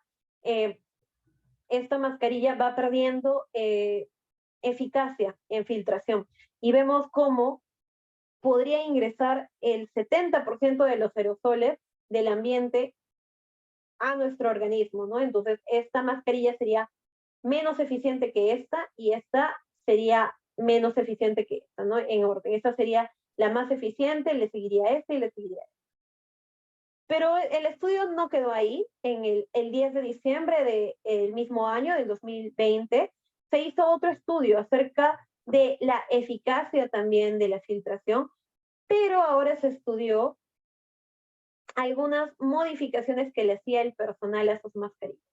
esta mascarilla va perdiendo eficacia en filtración. Y vemos cómo podría ingresar el 70% de los aerosoles del ambiente a nuestro organismo, ¿no? Entonces, esta mascarilla sería menos eficiente que esta y esta sería menos eficiente que esta, ¿no? En orden. Esta sería la más eficiente, le seguiría esta y le seguiría esta. Pero el estudio no quedó ahí. En el 10 de diciembre del mismo año, del 2020, se hizo otro estudio acerca de la eficacia también de la filtración, pero ahora se estudió algunas modificaciones que le hacía el personal a sus mascarillas.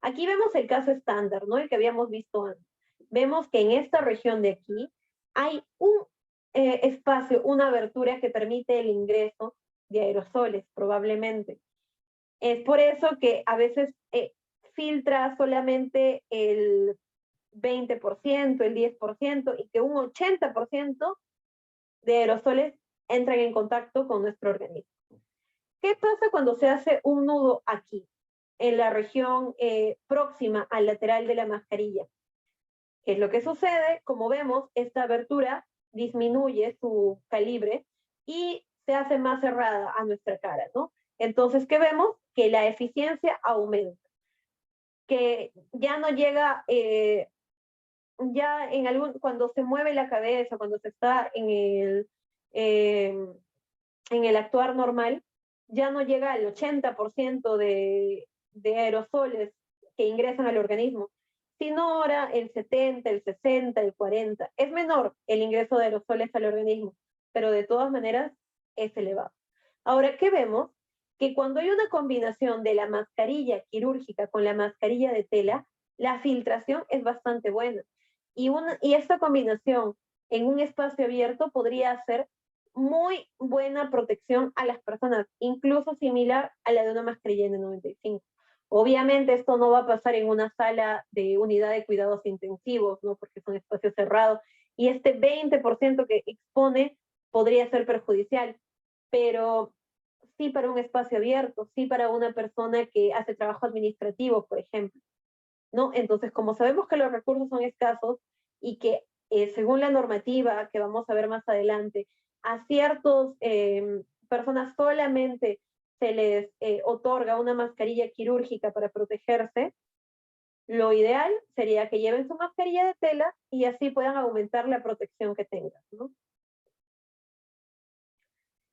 Aquí vemos el caso estándar, ¿no? El que habíamos visto antes. Vemos que en esta región de aquí hay un espacio, una abertura que permite el ingreso de aerosoles, probablemente. Es por eso que a veces filtra solamente el 20%, el 10%, y que un 80% de aerosoles entran en contacto con nuestro organismo. ¿Qué pasa cuando se hace un nudo aquí, en la región próxima al lateral de la mascarilla? ¿Qué es lo que sucede? Como vemos, esta abertura disminuye su calibre y se hace más cerrada a nuestra cara, ¿no? Entonces, ¿qué vemos? Que la eficiencia aumenta, que ya no llega, ya cuando se mueve la cabeza, cuando se está en el actuar normal, ya no llega al 80% de aerosoles que ingresan al organismo, sino ahora el 70, el 60, el 40. Es menor el ingreso de aerosoles al organismo, pero de todas maneras es elevado. Ahora, ¿qué vemos? Que cuando hay una combinación de la mascarilla quirúrgica con la mascarilla de tela, la filtración es bastante buena. Y esta combinación en un espacio abierto podría hacer muy buena protección a las personas, incluso similar a la de una mascarilla N95. Obviamente esto no va a pasar en una sala de unidad de cuidados intensivos, ¿no? Porque son espacios cerrados, y este 20% que expone podría ser perjudicial, pero sí para un espacio abierto, sí para una persona que hace trabajo administrativo, por ejemplo, ¿no? Entonces, como sabemos que los recursos son escasos y que según la normativa que vamos a ver más adelante, a ciertas personas solamente se les otorga una mascarilla quirúrgica para protegerse, lo ideal sería que lleven su mascarilla de tela y así puedan aumentar la protección que tengan, ¿no?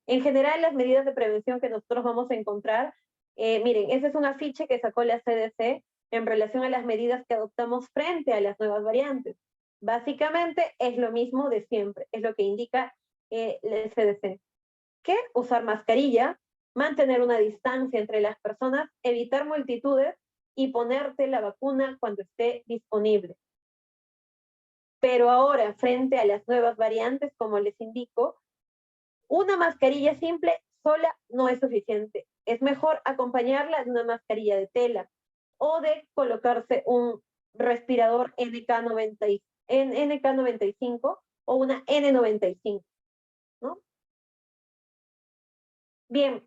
En general, las medidas de prevención que nosotros vamos a encontrar, miren, ese es un afiche que sacó la CDC en relación a las medidas que adoptamos frente a las nuevas variantes. Básicamente es lo mismo de siempre, es lo que indica el CDC. ¿Qué? Usar mascarilla, mantener una distancia entre las personas, evitar multitudes y ponerte la vacuna cuando esté disponible. Pero ahora, frente a las nuevas variantes, como les indico, una mascarilla simple sola no es suficiente. Es mejor acompañarla de una mascarilla de tela o de colocarse un respirador NK95 o una N95, ¿no? Bien,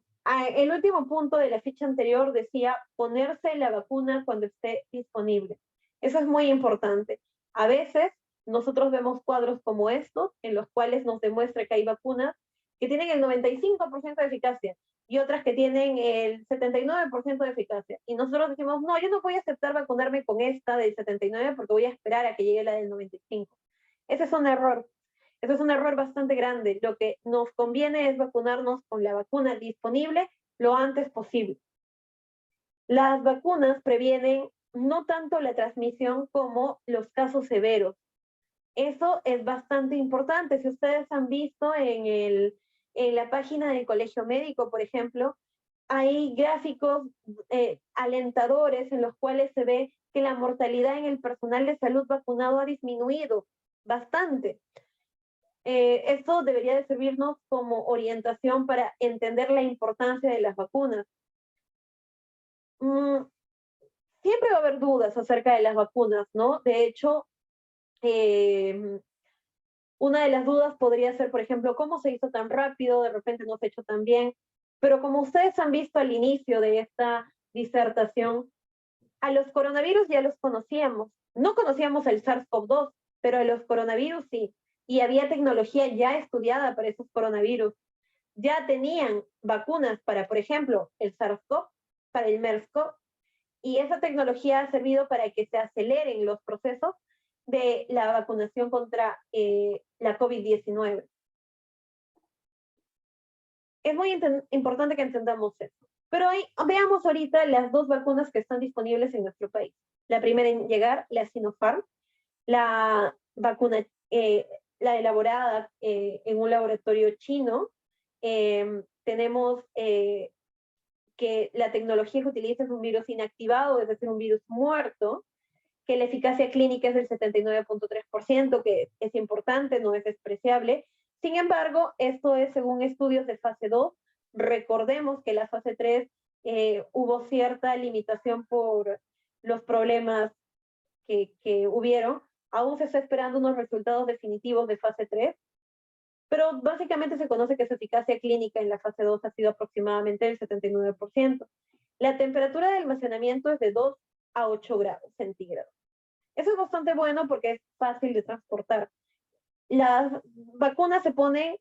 el último punto de la ficha anterior decía ponerse la vacuna cuando esté disponible. Eso es muy importante. A veces nosotros vemos cuadros como estos, en los cuales nos demuestra que hay vacunas que tienen el 95% de eficacia y otras que tienen el 79% de eficacia. Y nosotros decimos, no, yo no voy a aceptar vacunarme con esta del 79 porque voy a esperar a que llegue la del 95. Ese es un error. Eso es un error bastante grande. Lo que nos conviene es vacunarnos con la vacuna disponible lo antes posible. Las vacunas previenen no tanto la transmisión como los casos severos. Eso es bastante importante. Si ustedes han visto en la página del Colegio Médico, por ejemplo, hay gráficos alentadores en los cuales se ve que la mortalidad en el personal de salud vacunado ha disminuido bastante. Esto debería de servirnos como orientación para entender la importancia de las vacunas. Siempre va a haber dudas acerca de las vacunas, ¿no? De hecho, una de las dudas podría ser, por ejemplo, ¿cómo se hizo tan rápido? De repente no se ha hecho tan bien. Pero como ustedes han visto al inicio de esta disertación, a los coronavirus ya los conocíamos. No conocíamos el SARS-CoV-2, pero a los coronavirus sí. Y había tecnología ya estudiada para esos coronavirus. Ya tenían vacunas para, por ejemplo, el SARS-CoV, para el MERS-CoV, y esa tecnología ha servido para que se aceleren los procesos de la vacunación contra la COVID-19. Es muy importante que entendamos eso. Pero veamos ahorita las dos vacunas que están disponibles en nuestro país. La primera en llegar, la Sinopharm, la vacuna, la elaborada en un laboratorio chino. Tenemos que la tecnología que utiliza es un virus inactivado, es decir, un virus muerto, que la eficacia clínica es del 79.3%, que es importante, no es despreciable. Sin embargo, esto es según estudios de fase 2. Recordemos que la fase 3 hubo cierta limitación por los problemas que hubieron. Aún se está esperando unos resultados definitivos de fase 3, pero básicamente se conoce que su eficacia clínica en la fase 2 ha sido aproximadamente del 79%. La temperatura de almacenamiento es de 2 a 8 grados centígrados. Eso es bastante bueno porque es fácil de transportar. Las vacunas se ponen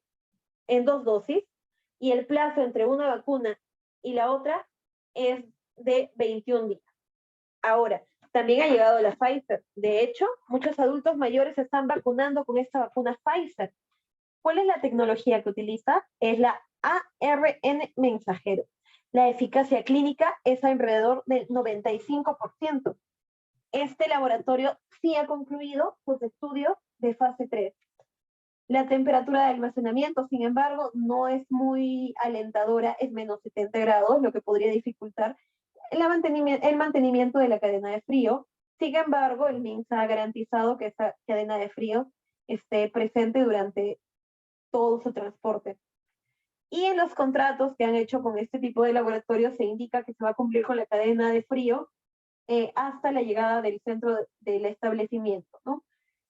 en 2 dosis y el plazo entre una vacuna y la otra es de 21 días. Ahora, también ha llegado la Pfizer. De hecho, muchos adultos mayores se están vacunando con esta vacuna Pfizer. ¿Cuál es la tecnología que utiliza? Es la ARN mensajero. La eficacia clínica es alrededor del 95%. Este laboratorio sí ha concluido sus estudios de fase 3. La temperatura de almacenamiento, sin embargo, no es muy alentadora, es menos 70 grados, lo que podría dificultar el mantenimiento de la cadena de frío. Sin embargo, el MINSA ha garantizado que esta cadena de frío esté presente durante todo su transporte. Y en los contratos que han hecho con este tipo de laboratorios se indica que se va a cumplir con la cadena de frío hasta la llegada del centro del establecimiento, ¿no?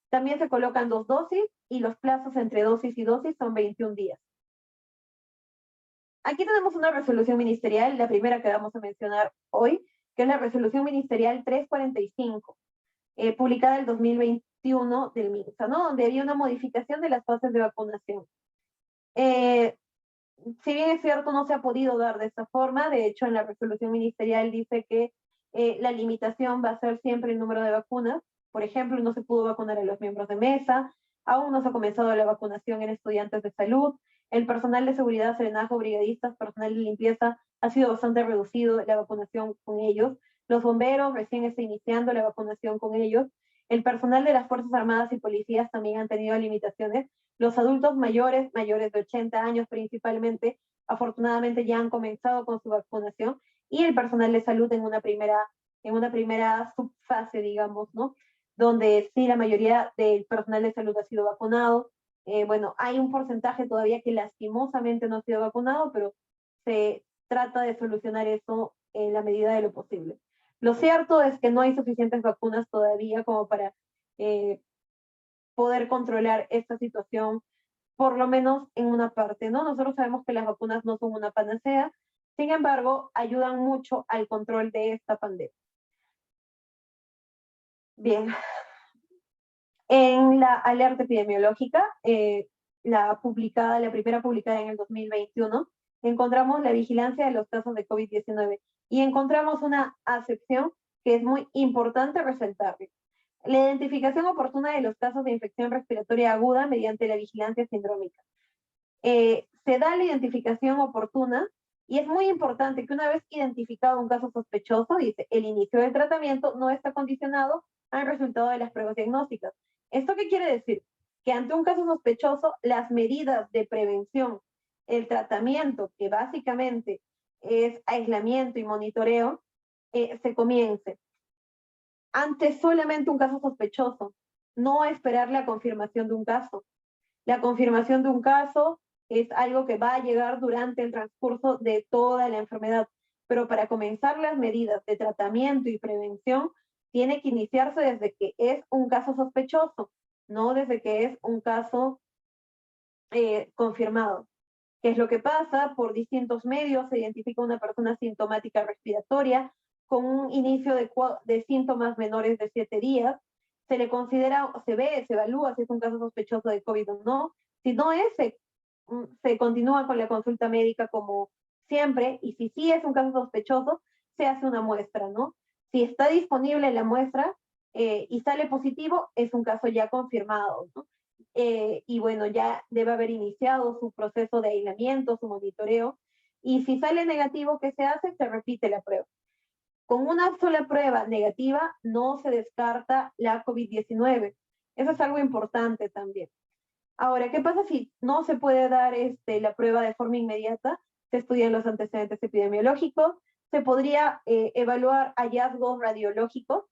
También se colocan 2 dosis y los plazos entre dosis y dosis son 21 días. Aquí tenemos una resolución ministerial, la primera que vamos a mencionar hoy, que es la resolución ministerial 345, publicada el 2021 del MINSA, ¿no? Donde había una modificación de las fases de vacunación. Si bien es cierto, no se ha podido dar de esta forma. De hecho, en la resolución ministerial dice que la limitación va a ser siempre el número de vacunas. Por ejemplo, no se pudo vacunar a los miembros de mesa, aún no se ha comenzado la vacunación en estudiantes de salud, el personal de seguridad, serenazgo, brigadistas, personal de limpieza, ha sido bastante reducido la vacunación con ellos. Los bomberos recién está iniciando la vacunación con ellos. El personal de las Fuerzas Armadas y policías también han tenido limitaciones. Los adultos mayores de 80 años principalmente, afortunadamente ya han comenzado con su vacunación, y el personal de salud en una primera subfase, digamos, ¿no? Donde sí la mayoría del personal de salud ha sido vacunado. Bueno, hay un porcentaje todavía que lastimosamente no ha sido vacunado, pero se trata de solucionar eso en la medida de lo posible. Lo cierto es que no hay suficientes vacunas todavía como para poder controlar esta situación, por lo menos en una parte, ¿no? Nosotros sabemos que las vacunas no son una panacea, sin embargo, ayudan mucho al control de esta pandemia. Bien. En la alerta epidemiológica, la primera publicada en el 2021, encontramos la vigilancia de los casos de COVID-19 y encontramos una acepción que es muy importante resaltar. La identificación oportuna de los casos de infección respiratoria aguda mediante la vigilancia sindrómica. Se da la identificación oportuna Y es muy importante que una vez identificado un caso sospechoso, dice, el inicio del tratamiento no está condicionado al resultado de las pruebas diagnósticas. ¿Esto qué quiere decir? Que ante un caso sospechoso, las medidas de prevención, el tratamiento, que básicamente es aislamiento y monitoreo, se comience. Ante solamente un caso sospechoso, no esperar la confirmación de un caso. La confirmación de un caso es algo que va a llegar durante el transcurso de toda la enfermedad, pero para comenzar las medidas de tratamiento y prevención, tiene que iniciarse desde que es un caso sospechoso, no desde que es un caso confirmado. ¿Qué es lo que pasa? Por distintos medios se identifica una persona sintomática respiratoria con un inicio de síntomas menores de 7 días. Se le considera, se ve, se evalúa si es un caso sospechoso de COVID o no. Si no es, se continúa con la consulta médica como siempre, y si sí es un caso sospechoso, se hace una muestra, ¿no? Si está disponible la muestra y sale positivo, es un caso ya confirmado, ¿no? Y bueno, ya debe haber iniciado su proceso de aislamiento, su monitoreo, y si sale negativo, ¿qué se hace? Se repite la prueba. Con una sola prueba negativa no se descarta la COVID-19. Eso es algo importante también. Ahora, ¿qué pasa si no se puede dar la prueba de forma inmediata? Se estudian los antecedentes epidemiológicos, se podría evaluar hallazgos radiológicos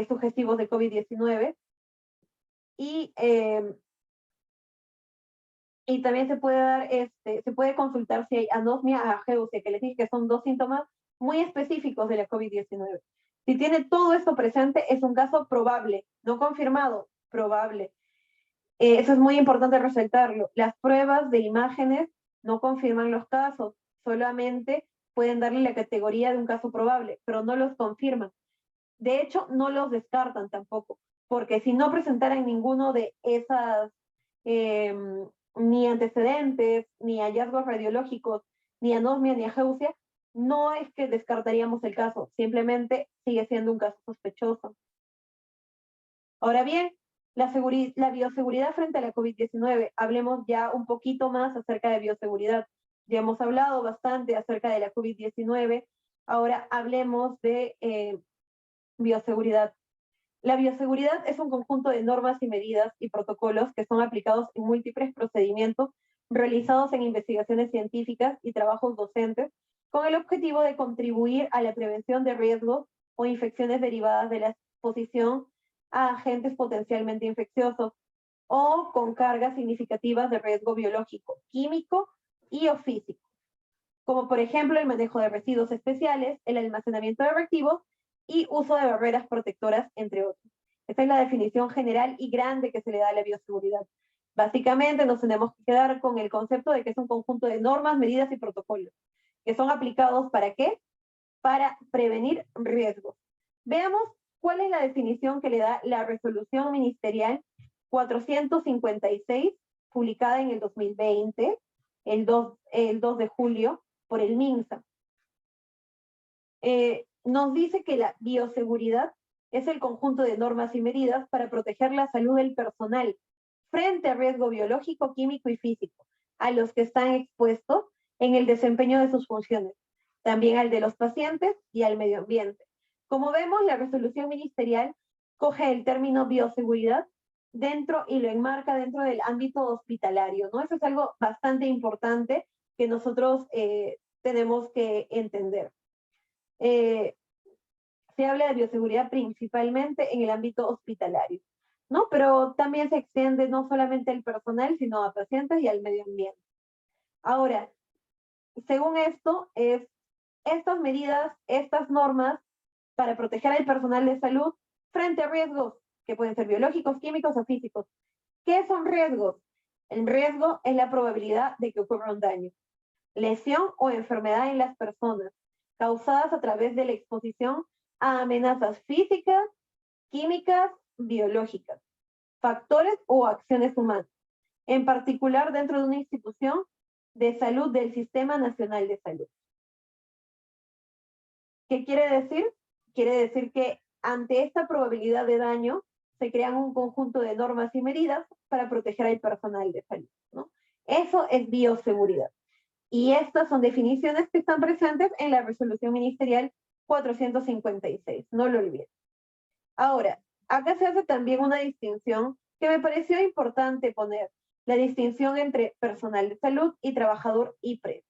sugestivos de COVID-19 y también se puede dar, se puede consultar si hay anosmia, ageusia, que les dije que son dos síntomas muy específicos de la COVID-19. Si tiene todo esto presente, es un caso probable, no confirmado, probable. Eso es muy importante resaltarlo. Las pruebas de imágenes no confirman los casos, solamente pueden darle la categoría de un caso probable, pero no los confirman. De hecho, no los descartan tampoco, porque si no presentaran ninguno de esas, ni antecedentes, ni hallazgos radiológicos, ni anosmia, ni ageusia, no es que descartaríamos el caso, simplemente sigue siendo un caso sospechoso. Ahora bien, la bioseguridad frente a la COVID-19, hablemos ya un poquito más acerca de bioseguridad. Ya hemos hablado bastante acerca de la COVID-19, ahora hablemos de bioseguridad. La bioseguridad es un conjunto de normas y medidas y protocolos que son aplicados en múltiples procedimientos realizados en investigaciones científicas y trabajos docentes con el objetivo de contribuir a la prevención de riesgos o infecciones derivadas de la exposición a agentes potencialmente infecciosos o con cargas significativas de riesgo biológico, químico y o físico, como por ejemplo el manejo de residuos especiales, el almacenamiento de reactivos y uso de barreras protectoras, entre otros. Esta es la definición general y grande que se le da a la bioseguridad. Básicamente nos tenemos que quedar con el concepto de que es un conjunto de normas, medidas y protocolos, que son aplicados ¿para qué? Para prevenir riesgos. Veamos cuál es la definición que le da la resolución ministerial 456, publicada en el 2020, el 2 de julio, por el MINSA. Nos dice que la bioseguridad es el conjunto de normas y medidas para proteger la salud del personal frente a riesgo biológico, químico y físico, a los que están expuestos en el desempeño de sus funciones, también al de los pacientes y al medio ambiente. Como vemos, la resolución ministerial coge el término bioseguridad dentro y lo enmarca dentro del ámbito hospitalario, ¿no? Eso es algo bastante importante que nosotros tenemos que entender. Se habla de bioseguridad principalmente en el ámbito hospitalario, ¿no? Pero también se extiende no solamente al personal, sino a pacientes y al medio ambiente. Ahora, según esto, estas medidas, estas normas para proteger al personal de salud frente a riesgos que pueden ser biológicos, químicos o físicos. ¿Qué son riesgos? El riesgo es la probabilidad de que ocurra un daño, lesión o enfermedad en las personas, causadas a través de la exposición a amenazas físicas, químicas, biológicas, factores o acciones humanas, en particular dentro de una institución de salud del Sistema Nacional de Salud. ¿Qué quiere decir? Quiere decir que ante esta probabilidad de daño se crean un conjunto de normas y medidas para proteger al personal de salud, ¿no? Eso es bioseguridad. Y estas son definiciones que están presentes en la resolución ministerial 456, no lo olviden. Ahora, acá se hace también una distinción que me pareció importante poner, la distinción entre personal de salud y trabajador IPRES.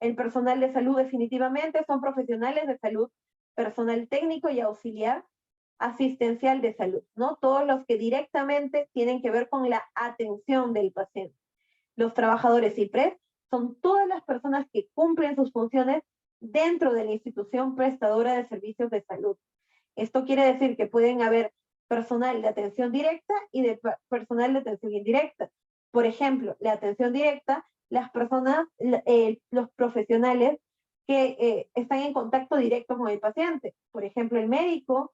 El personal de salud definitivamente son profesionales de salud, personal técnico y auxiliar asistencial de salud, ¿no? Todos los que directamente tienen que ver con la atención del paciente. Los trabajadores IPRES son todas las personas que cumplen sus funciones dentro de la institución prestadora de servicios de salud. Esto quiere decir que pueden haber personal de atención directa y de personal de atención indirecta. Por ejemplo, la atención directa, las personas, los profesionales que están en contacto directo con el paciente. Por ejemplo, el médico,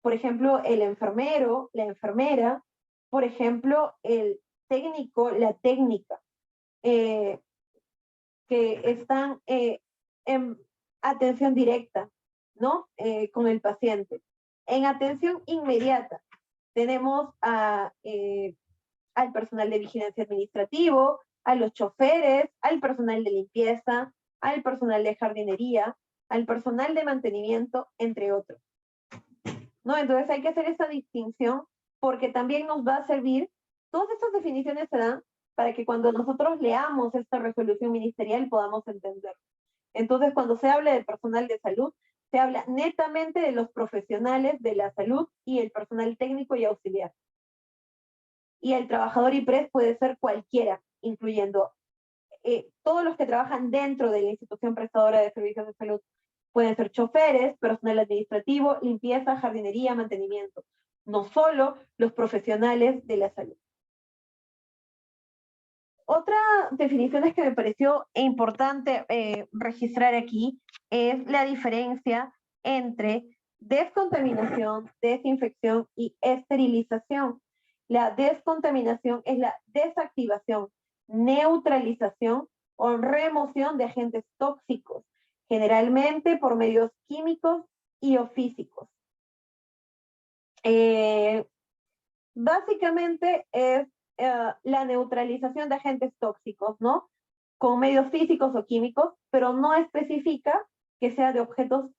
por ejemplo, el enfermero, la enfermera, por ejemplo, el técnico, la técnica, que están en atención directa, ¿no? Con el paciente. En atención inmediata tenemos al personal de vigilancia administrativo, a los choferes, al personal de limpieza, al personal de jardinería, al personal de mantenimiento, entre otros, ¿no? Entonces hay que hacer esa distinción porque también nos va a servir, todas estas definiciones se dan para que cuando nosotros leamos esta resolución ministerial podamos entender. Entonces, cuando se habla de personal de salud, se habla netamente de los profesionales de la salud y el personal técnico y auxiliar. Y el trabajador IPRES puede ser cualquiera, incluyendo todos los que trabajan dentro de la institución prestadora de servicios de salud. Pueden ser choferes, personal administrativo, limpieza, jardinería, mantenimiento. No solo los profesionales de la salud. Otra definición que me pareció importante registrar aquí es la diferencia entre descontaminación, desinfección y esterilización. La descontaminación es la desactivación, neutralización o remoción de agentes tóxicos, generalmente por medios químicos y o físicos. Básicamente es la neutralización de agentes tóxicos, ¿no? Con medios físicos o químicos, pero no especifica que sea de objetos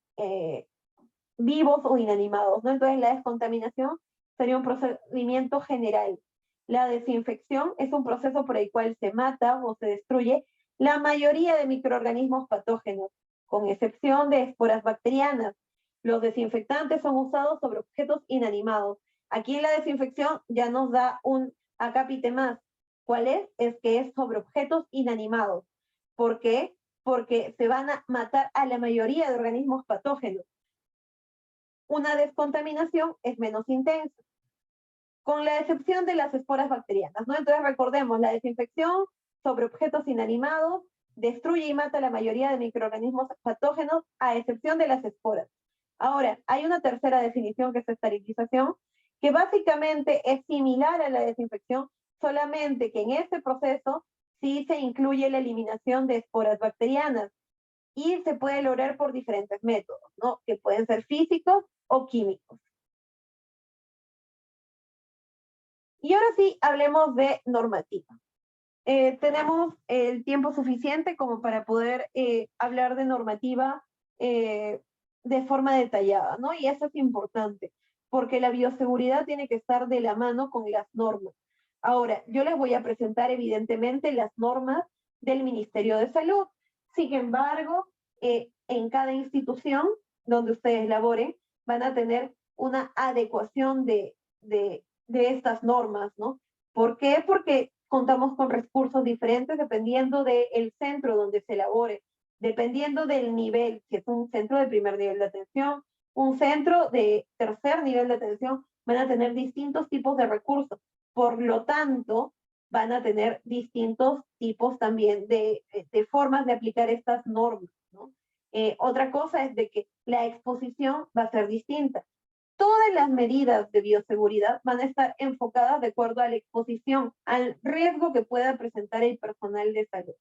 vivos o inanimados, ¿no? Entonces la descontaminación sería un procedimiento general. La desinfección es un proceso por el cual se mata o se destruye la mayoría de microorganismos patógenos, con excepción de esporas bacterianas. Los desinfectantes son usados sobre objetos inanimados. Aquí en la desinfección ya nos da un acápite más. ¿Cuál es? Es que es sobre objetos inanimados. ¿Por qué? Porque se van a matar a la mayoría de organismos patógenos. Una descontaminación es menos intensa, con la excepción de las esporas bacterianas, ¿no? Entonces recordemos, la desinfección sobre objetos inanimados destruye y mata a la mayoría de microorganismos patógenos, a excepción de las esporas. Ahora, hay una tercera definición que es esterilización, que básicamente es similar a la desinfección, solamente que en este proceso sí se incluye la eliminación de esporas bacterianas y se puede lograr por diferentes métodos, ¿no? Que pueden ser físicos o químicos. Y ahora sí, hablemos de normativa. Tenemos el tiempo suficiente como para poder hablar de normativa de forma detallada, ¿no? Y eso es importante, porque la bioseguridad tiene que estar de la mano con las normas. Ahora, yo les voy a presentar evidentemente las normas del Ministerio de Salud. Sin embargo, en cada institución donde ustedes laboren, van a tener una adecuación de estas normas, ¿no? ¿Por qué? Porque contamos con recursos diferentes dependiendo del centro donde se elabore, dependiendo del nivel, si es un centro de primer nivel de atención, un centro de tercer nivel de atención, van a tener distintos tipos de recursos. Por lo tanto, van a tener distintos tipos también de formas de aplicar estas normas, ¿no? Otra cosa es de que la exposición va a ser distinta. Todas las medidas de bioseguridad van a estar enfocadas de acuerdo a la exposición, al riesgo que pueda presentar el personal de salud.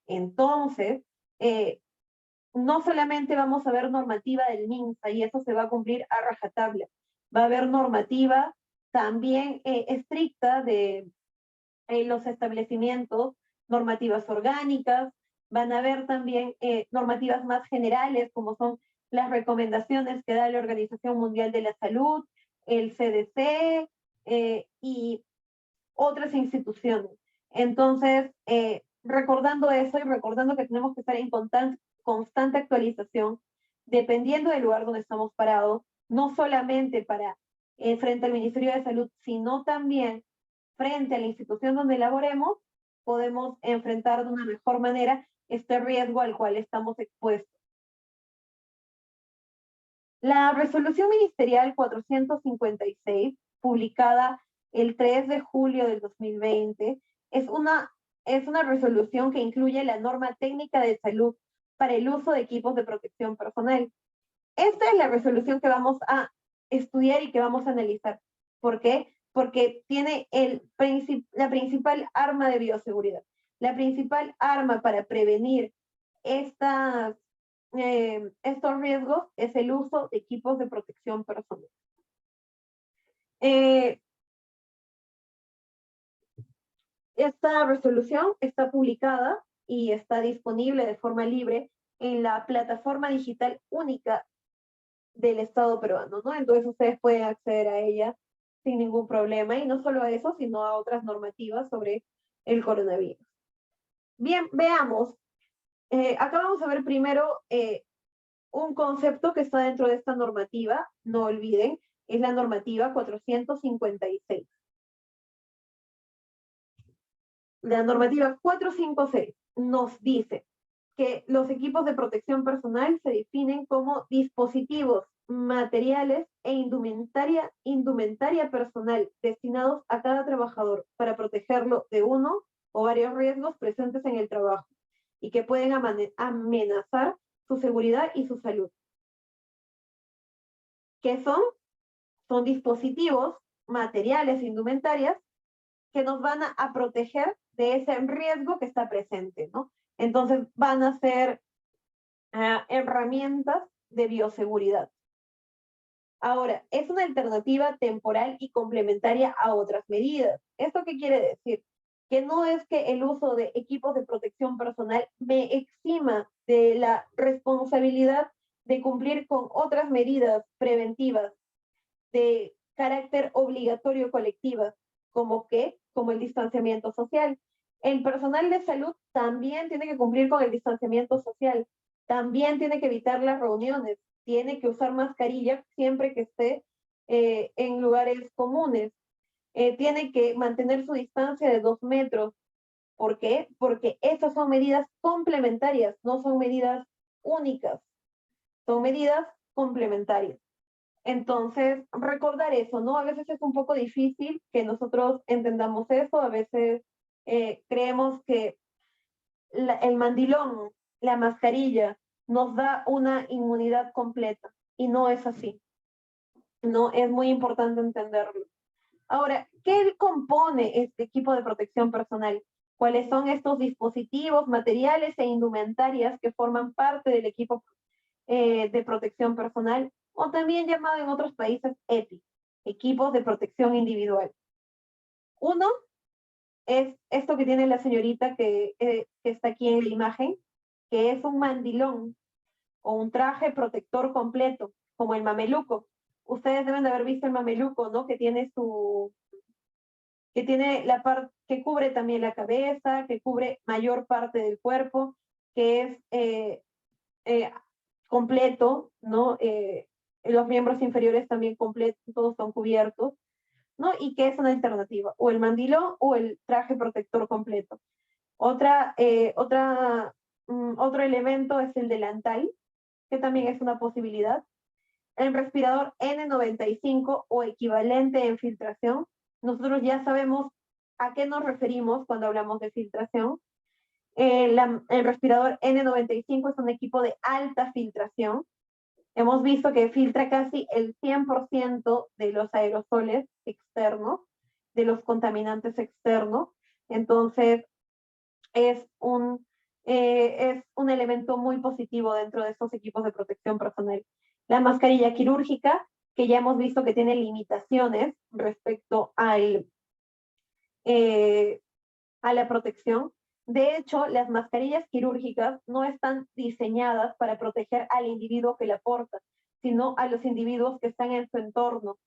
Entonces, no solamente vamos a ver normativa del MINSA y eso se va a cumplir a rajatabla, va a haber normativa también estricta de los establecimientos, normativas orgánicas, van a haber también normativas más generales, como son las recomendaciones que da la Organización Mundial de la Salud, el CDC y otras instituciones. Entonces, recordando eso y recordando que tenemos que estar en constante actualización, dependiendo del lugar donde estamos parados, no solamente para frente al Ministerio de Salud, sino también frente a la institución donde laboremos, podemos enfrentar de una mejor manera este riesgo al cual estamos expuestos. La resolución ministerial 456, publicada el 3 de julio del 2020, es una resolución que incluye la norma técnica de salud para el uso de equipos de protección personal. Esta es la resolución que vamos a estudiar y que vamos a analizar. ¿Por qué? Porque tiene la principal arma de bioseguridad. La principal arma para prevenir estos riesgos es el uso de equipos de protección personal. Esta resolución está publicada y está disponible de forma libre en la plataforma digital única del Estado peruano, ¿no? Entonces ustedes pueden acceder a ella sin ningún problema, y no solo a eso, sino a otras normativas sobre el coronavirus. Bien, veamos. Acá vamos a ver primero un concepto que está dentro de esta normativa, no olviden, es la normativa 456. La normativa 456 nos dice que los equipos de protección personal se definen como dispositivos, materiales e indumentaria personal destinados a cada trabajador para protegerlo de uno o varios riesgos presentes en el trabajo y que pueden amenazar su seguridad y su salud. ¿Qué son? Son dispositivos, materiales e indumentarias que nos van a proteger de ese riesgo que está presente, ¿no? Entonces van a ser herramientas de bioseguridad. Ahora, es una alternativa temporal y complementaria a otras medidas. ¿Esto qué quiere decir? Que no es que el uso de equipos de protección personal me exima de la responsabilidad de cumplir con otras medidas preventivas de carácter obligatorio colectivas, como el distanciamiento social. El personal de salud también tiene que cumplir con el distanciamiento social, también tiene que evitar las reuniones, tiene que usar mascarilla siempre que esté en lugares comunes, tiene que mantener su distancia de 2 metros. ¿Por qué? Porque esas son medidas complementarias, no son medidas únicas, son medidas complementarias. Entonces, recordar eso, ¿no? A veces es un poco difícil que nosotros entendamos eso, a veces creemos que el mandilón, la mascarilla, nos da una inmunidad completa, y no es así. No, es muy importante entenderlo. Ahora, ¿qué compone este equipo de protección personal? ¿Cuáles son estos dispositivos, materiales e indumentarias que forman parte del equipo de protección personal, o también llamado en otros países EPI, equipos de protección individual? Uno es esto que tiene la señorita que está aquí en la imagen, que es un mandilón o un traje protector completo, como el mameluco. Ustedes deben de haber visto el mameluco, ¿no? Que tiene la parte que cubre también la cabeza, que cubre mayor parte del cuerpo, que es completo, ¿no? Los miembros inferiores también completos, todos son cubiertos, ¿no? Y que es una alternativa, o el mandilón o el traje protector completo. Otro elemento es el delantal, que también es una posibilidad. El respirador N95 o equivalente en filtración. Nosotros ya sabemos a qué nos referimos cuando hablamos de filtración. El respirador N95 es un equipo de alta filtración. Hemos visto que filtra casi el 100% de los aerosoles externos, de los contaminantes externos. Entonces, es un elemento muy positivo dentro de estos equipos de protección personal. La mascarilla quirúrgica, que ya hemos visto que tiene limitaciones respecto a la protección. De hecho, las mascarillas quirúrgicas no están diseñadas para proteger al individuo que la porta, sino a los individuos que están en su entorno.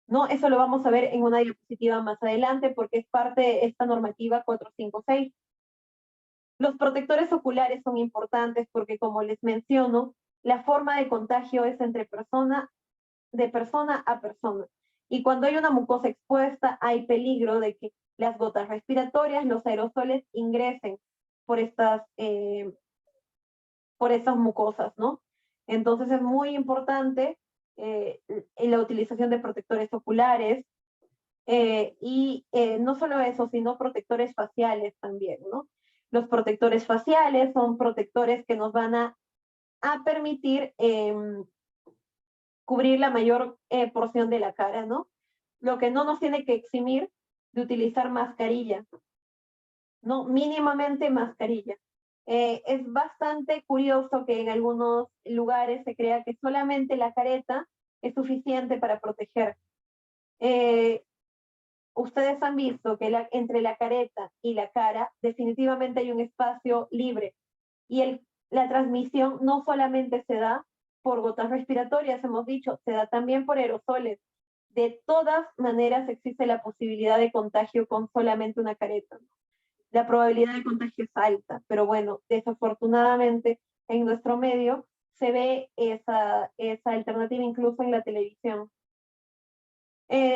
¿No? Eso lo vamos a ver en una diapositiva más adelante porque es parte de esta normativa 456. Los protectores oculares son importantes porque, como les menciono, la forma de contagio es entre de persona a persona. Y cuando hay una mucosa expuesta, hay peligro de que las gotas respiratorias, los aerosoles ingresen por estas mucosas, ¿no? Entonces es muy importante en la utilización de protectores oculares y no solo eso, sino protectores faciales también, ¿no? Los protectores faciales son protectores que nos van a permitir cubrir la mayor porción de la cara, ¿no? Lo que no nos tiene que eximir de utilizar mascarilla, ¿no? Mínimamente mascarilla. Es bastante curioso que en algunos lugares se crea que solamente la careta es suficiente para proteger. Ustedes han visto que entre la careta y la cara definitivamente hay un espacio libre y la transmisión no solamente se da por gotas respiratorias, hemos dicho, se da también por aerosoles. De todas maneras existe la posibilidad de contagio con solamente una careta. La probabilidad de contagio es alta, pero bueno, desafortunadamente en nuestro medio se ve esa alternativa incluso en la televisión.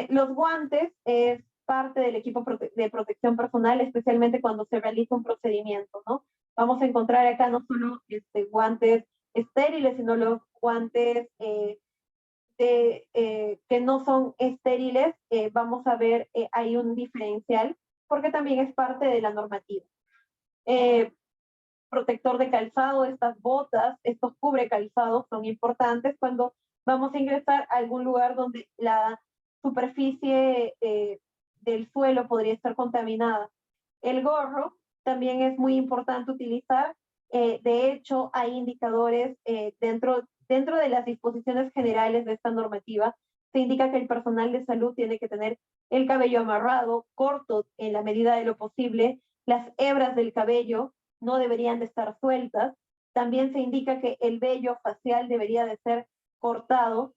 Los guantes es parte del equipo de protección personal, especialmente cuando se realiza un procedimiento, ¿no? Vamos a encontrar acá no solo guantes estériles, sino los guantes que no son estériles. Vamos a ver, hay un diferencial, porque también es parte de la normativa. Protector de calzado, estas botas, estos cubre calzados son importantes cuando vamos a ingresar a algún lugar donde la superficie del suelo podría estar contaminada. El gorro también es muy importante utilizar. De hecho, hay indicadores dentro de las disposiciones generales de esta normativa. Se indica que el personal de salud tiene que tener el cabello amarrado, corto en la medida de lo posible, las hebras del cabello no deberían de estar sueltas. También se indica que el vello facial debería de ser cortado,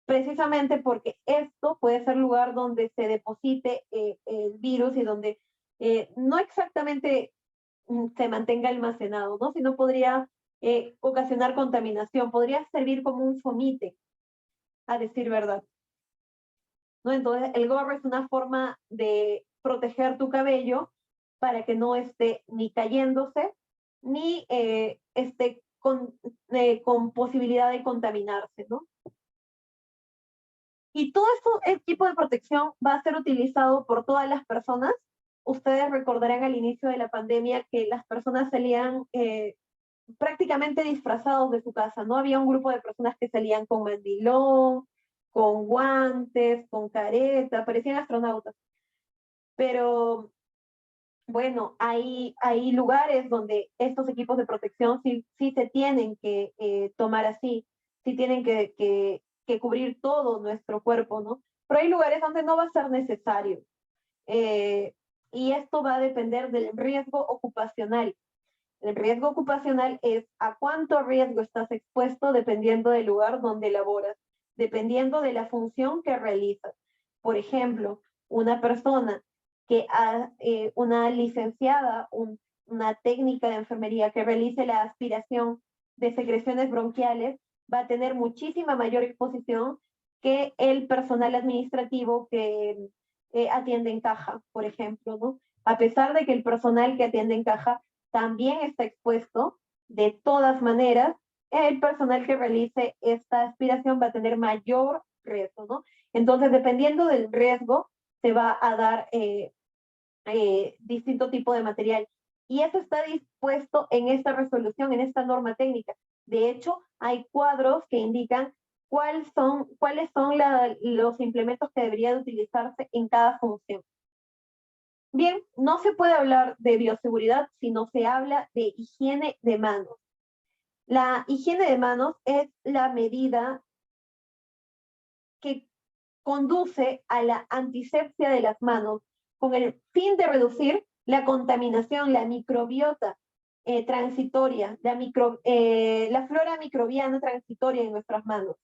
precisamente porque esto puede ser lugar donde se deposite el virus y donde no exactamente se mantenga almacenado, ¿no? Sino podría ocasionar contaminación, podría servir como un fomite, a decir verdad. ¿No? Entonces, el gorro es una forma de proteger tu cabello para que no esté ni cayéndose, ni esté con posibilidad de contaminarse, ¿no? Y todo esto, el tipo de protección va a ser utilizado por todas las personas. Ustedes recordarán al inicio de la pandemia que las personas salían prácticamente disfrazados de su casa, ¿no? Había un grupo de personas que salían con mandilón, con guantes, con careta, parecían astronautas. Pero bueno, hay lugares donde estos equipos de protección sí se tienen que tomar así, sí tienen que cubrir todo nuestro cuerpo, ¿no? Pero hay lugares donde no va a ser necesario. Y esto va a depender del riesgo ocupacional. El riesgo ocupacional es a cuánto riesgo estás expuesto dependiendo del lugar donde laboras, dependiendo de la función que realizas. Por ejemplo, una persona una licenciada, una técnica de enfermería que realice la aspiración de secreciones bronquiales va a tener muchísima mayor exposición que el personal administrativo que atiende en caja, por ejemplo, ¿no? A pesar de que el personal que atiende en caja también está expuesto, de todas maneras, el personal que realice esta aspiración va a tener mayor riesgo, ¿no? Entonces, dependiendo del riesgo, se va a dar distinto tipo de material. Y eso está dispuesto en esta resolución, en esta norma técnica. De hecho, hay cuadros que indican cuáles son los implementos que deberían utilizarse en cada función. Bien, no se puede hablar de bioseguridad si no se habla de higiene de manos. La higiene de manos es la medida que conduce a la antisepsia de las manos con el fin de reducir la contaminación, la microbiota transitoria, la flora microbiana transitoria en nuestras manos.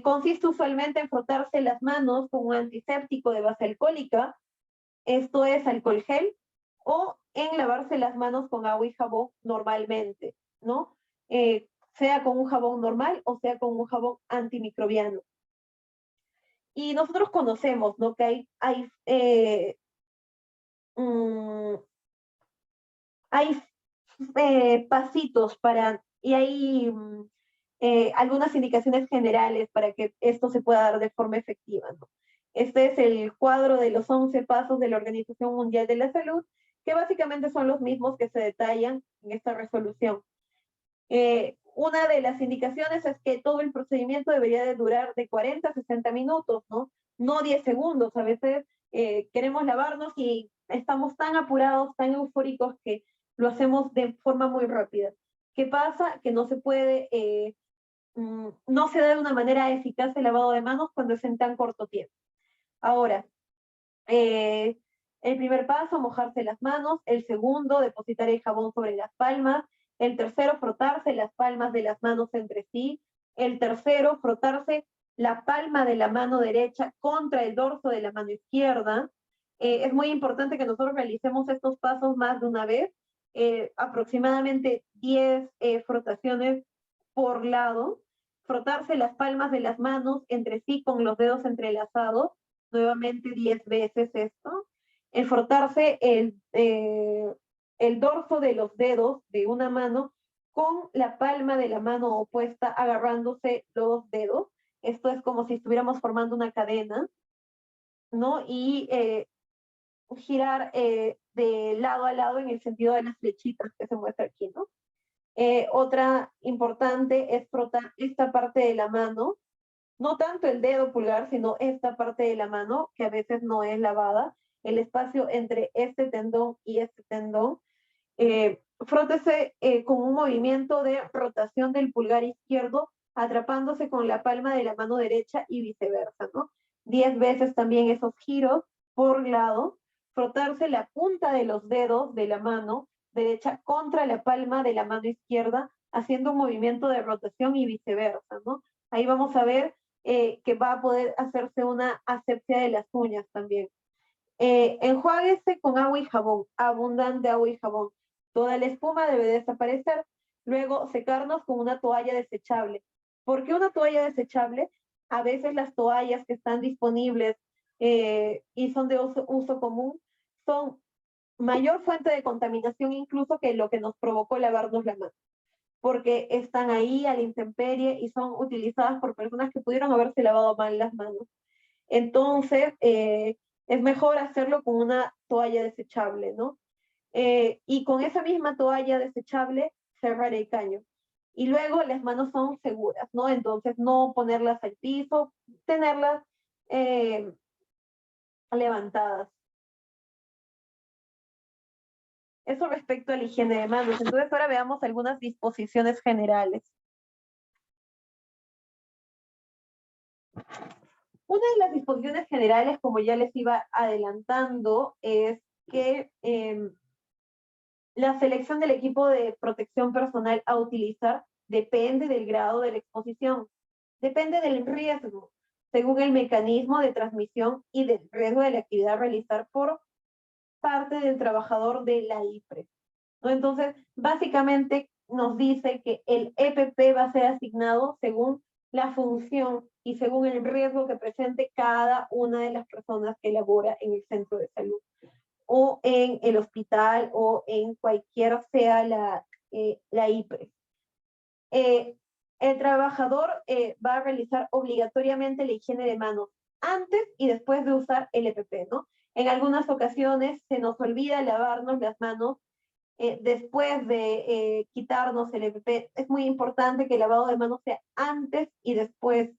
Consiste usualmente en frotarse las manos con un antiséptico de base alcohólica, esto es alcohol gel, o en lavarse las manos con agua y jabón normalmente, ¿no? Sea con un jabón normal o sea con un jabón antimicrobiano. Y nosotros conocemos, ¿no? Que hay pasitos y hay algunas indicaciones generales para que esto se pueda dar de forma efectiva, ¿no? Este es el cuadro de los 11 pasos de la Organización Mundial de la Salud, que básicamente son los mismos que se detallan en esta resolución. Una de las indicaciones es que todo el procedimiento debería de durar de 40 a 60 minutos, ¿no? No 10 segundos. A veces queremos lavarnos y estamos tan apurados, tan eufóricos que lo hacemos de forma muy rápida. ¿Qué pasa? Que no se puede, no se da de una manera eficaz el lavado de manos cuando es en tan corto tiempo. Ahora, el primer paso, mojarse las manos. El segundo, depositar el jabón sobre las palmas. El tercero, frotarse las palmas de las manos entre sí. El tercero, frotarse la palma de la mano derecha contra el dorso de la mano izquierda. Es muy importante que nosotros realicemos estos pasos más de una vez, aproximadamente 10 frotaciones por lado. Frotarse las palmas de las manos entre sí con los dedos entrelazados, nuevamente 10 veces esto. El frotarse el dorso de los dedos de una mano con la palma de la mano opuesta agarrándose los dedos. Esto es como si estuviéramos formando una cadena, ¿no? Y girar de lado a lado en el sentido de las flechitas que se muestra aquí, ¿no? Otra importante es frotar esta parte de la mano, no tanto el dedo pulgar, sino esta parte de la mano, que a veces no es lavada, el espacio entre este tendón y este tendón. Frótese con un movimiento de rotación del pulgar izquierdo, atrapándose con la palma de la mano derecha y viceversa, ¿no? 10 veces también esos giros por lado. Frotarse la punta de los dedos de la mano derecha contra la palma de la mano izquierda, haciendo un movimiento de rotación y viceversa, ¿no? Ahí vamos a ver que va a poder hacerse una asepsia de las uñas también. Enjuáguese con agua y jabón, abundante agua y jabón. Toda la espuma debe desaparecer. Luego secarnos con una toalla desechable. ¿Por qué una toalla desechable? A veces las toallas que están disponibles y son de uso común son mayor fuente de contaminación incluso que lo que nos provocó lavarnos la mano, porque están ahí a la intemperie y son utilizadas por personas que pudieron haberse lavado mal las manos. Entonces, es mejor hacerlo con una toalla desechable, ¿no? Y con esa misma toalla desechable, cerrar el caño. Y luego las manos son seguras, ¿no? Entonces, no ponerlas al piso, tenerlas levantadas. Eso respecto a la higiene de manos. Entonces, ahora veamos algunas disposiciones generales. Una de las disposiciones generales, como ya les iba adelantando, es que la selección del equipo de protección personal a utilizar depende del grado de la exposición, depende del riesgo, según el mecanismo de transmisión y del riesgo de la actividad a realizar por parte del trabajador de la IPRES, ¿no? Entonces, básicamente nos dice que el EPP va a ser asignado según la función y según el riesgo que presente cada una de las personas que labora en el centro de salud o en el hospital o en cualquiera sea la IPRES. El trabajador va a realizar obligatoriamente la higiene de manos antes y después de usar el EPP, ¿no? En algunas ocasiones se nos olvida lavarnos las manos después de quitarnos el EPP. Es muy importante que el lavado de manos sea antes y después.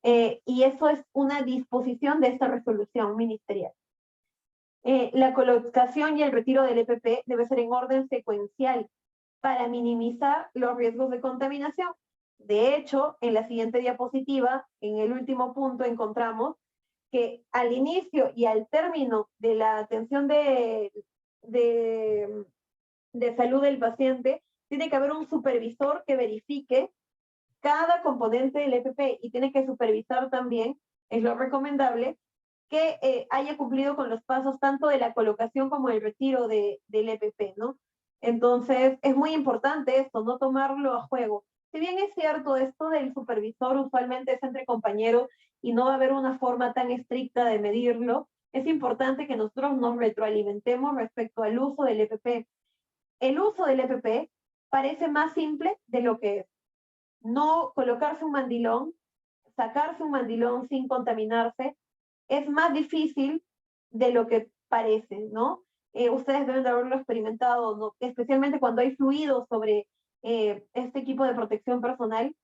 Y eso es una disposición de esta resolución ministerial. La colocación y el retiro del EPP debe ser en orden secuencial para minimizar los riesgos de contaminación. De hecho, en la siguiente diapositiva, en el último punto, encontramos que al inicio y al término de la atención de salud del paciente, tiene que haber un supervisor que verifique cada componente del EPP y tiene que supervisar también, es lo recomendable, que haya cumplido con los pasos tanto de la colocación como el retiro del EPP, ¿no? Entonces, es muy importante esto, no tomarlo a juego. Si bien es cierto, esto del supervisor usualmente es entre compañeros y no va a haber una forma tan estricta de medirlo, es importante que nosotros nos retroalimentemos respecto al uso del EPP. El uso del EPP parece más simple de lo que es. No colocarse un mandilón, sacarse un mandilón sin contaminarse, es más difícil de lo que parece, ¿no? Ustedes deben de haberlo experimentado, ¿no? Especialmente cuando hay fluidos sobre este equipo de protección personal,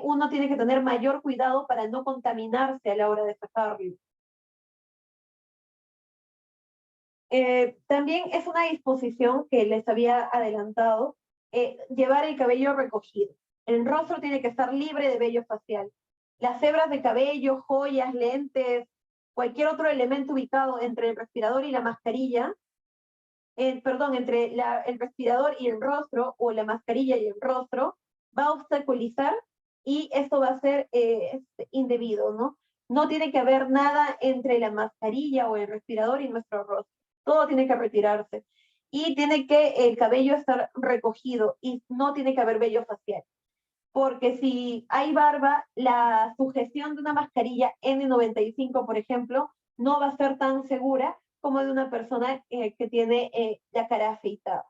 uno tiene que tener mayor cuidado para no contaminarse a la hora de sacarlo. También es una disposición que les había adelantado, llevar el cabello recogido. El rostro tiene que estar libre de vello facial. Las hebras de cabello, joyas, lentes, cualquier otro elemento ubicado entre el respirador y la mascarilla, entre el respirador y el rostro, o la mascarilla y el rostro, va a obstaculizar y esto va a ser indebido, ¿no? No tiene que haber nada entre la mascarilla o el respirador y nuestro rostro. Todo tiene que retirarse. Y tiene que el cabello estar recogido y no tiene que haber vello facial. Porque si hay barba, la sujeción de una mascarilla N95, por ejemplo, no va a ser tan segura como de una persona que tiene la cara afeitada.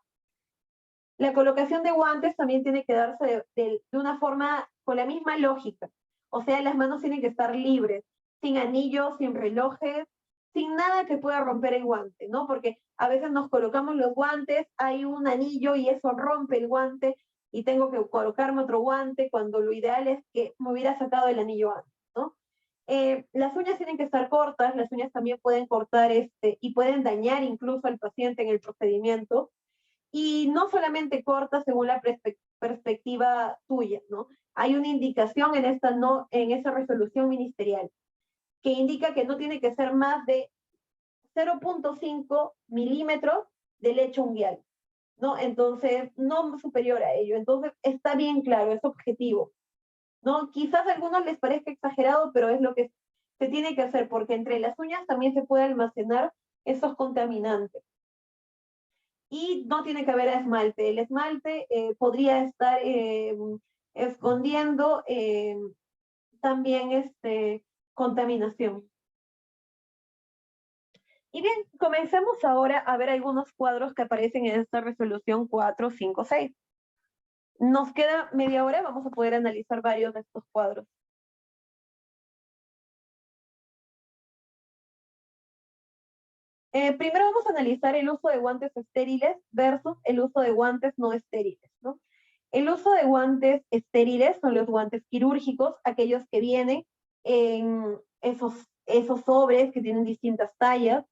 La colocación de guantes también tiene que darse de una forma con la misma lógica. O sea, las manos tienen que estar libres, sin anillos, sin relojes, sin nada que pueda romper el guante, ¿no? Porque a veces nos colocamos los guantes, hay un anillo y eso rompe el guante y tengo que colocarme otro guante cuando lo ideal es que me hubiera sacado el anillo antes, ¿no? Las uñas tienen que estar cortas, las uñas también pueden cortar y pueden dañar incluso al paciente en el procedimiento. Y no solamente cortas según la perspectiva tuya, ¿no? Hay una indicación en esa resolución ministerial que indica que no tiene que ser más de 0.5 milímetros de lecho unguial, ¿no? Entonces, no superior a ello. Entonces, está bien claro, es objetivo, ¿no? Quizás a algunos les parezca exagerado, pero es lo que se tiene que hacer, porque entre las uñas también se puede almacenar esos contaminantes. Y no tiene que haber esmalte. El esmalte podría estar escondiendo también contaminación. Y bien, comencemos ahora a ver algunos cuadros que aparecen en esta resolución 4, 5, 6. Nos queda media hora, vamos a poder analizar varios de estos cuadros. Primero vamos a analizar el uso de guantes estériles versus el uso de guantes no estériles, ¿no? El uso de guantes estériles son los guantes quirúrgicos, aquellos que vienen en esos sobres que tienen distintas tallas,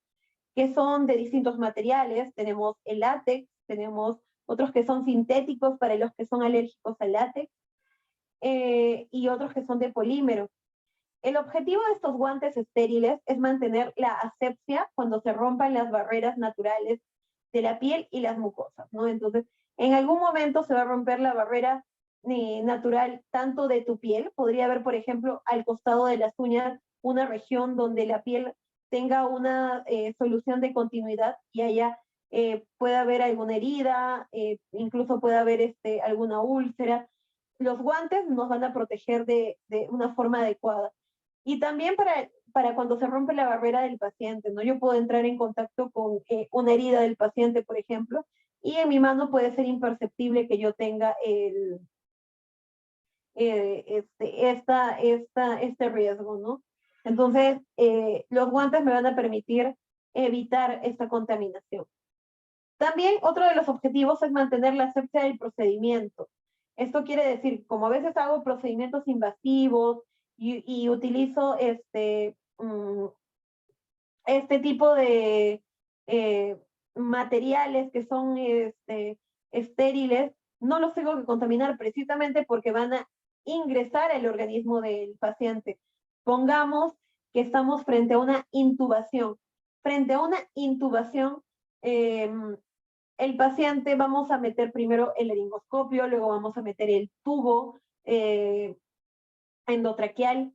que son de distintos materiales. Tenemos el látex, tenemos otros que son sintéticos para los que son alérgicos al látex, y otros que son de polímero. El objetivo de estos guantes estériles es mantener la asepsia cuando se rompan las barreras naturales de la piel y las mucosas, ¿no? Entonces, en algún momento se va a romper la barrera natural tanto de tu piel, podría haber, por ejemplo, al costado de las uñas, una región donde la piel tenga una solución de continuidad y allá pueda haber alguna herida, incluso pueda haber alguna úlcera. Los guantes nos van a proteger de una forma adecuada. Y también para cuando se rompe la barrera del paciente, ¿no? Yo puedo entrar en contacto con una herida del paciente, por ejemplo, y en mi mano puede ser imperceptible que yo tenga este riesgo, ¿no? Entonces, los guantes me van a permitir evitar esta contaminación. También otro de los objetivos es mantener la asepsia del procedimiento. Esto quiere decir, como a veces hago procedimientos invasivos y utilizo este tipo de materiales que son estériles, no los tengo que contaminar precisamente porque van a ingresar al organismo del paciente. Pongamos que estamos frente a una intubación. Frente a una intubación, el paciente vamos a meter primero el laringoscopio, luego vamos a meter el tubo endotraqueal.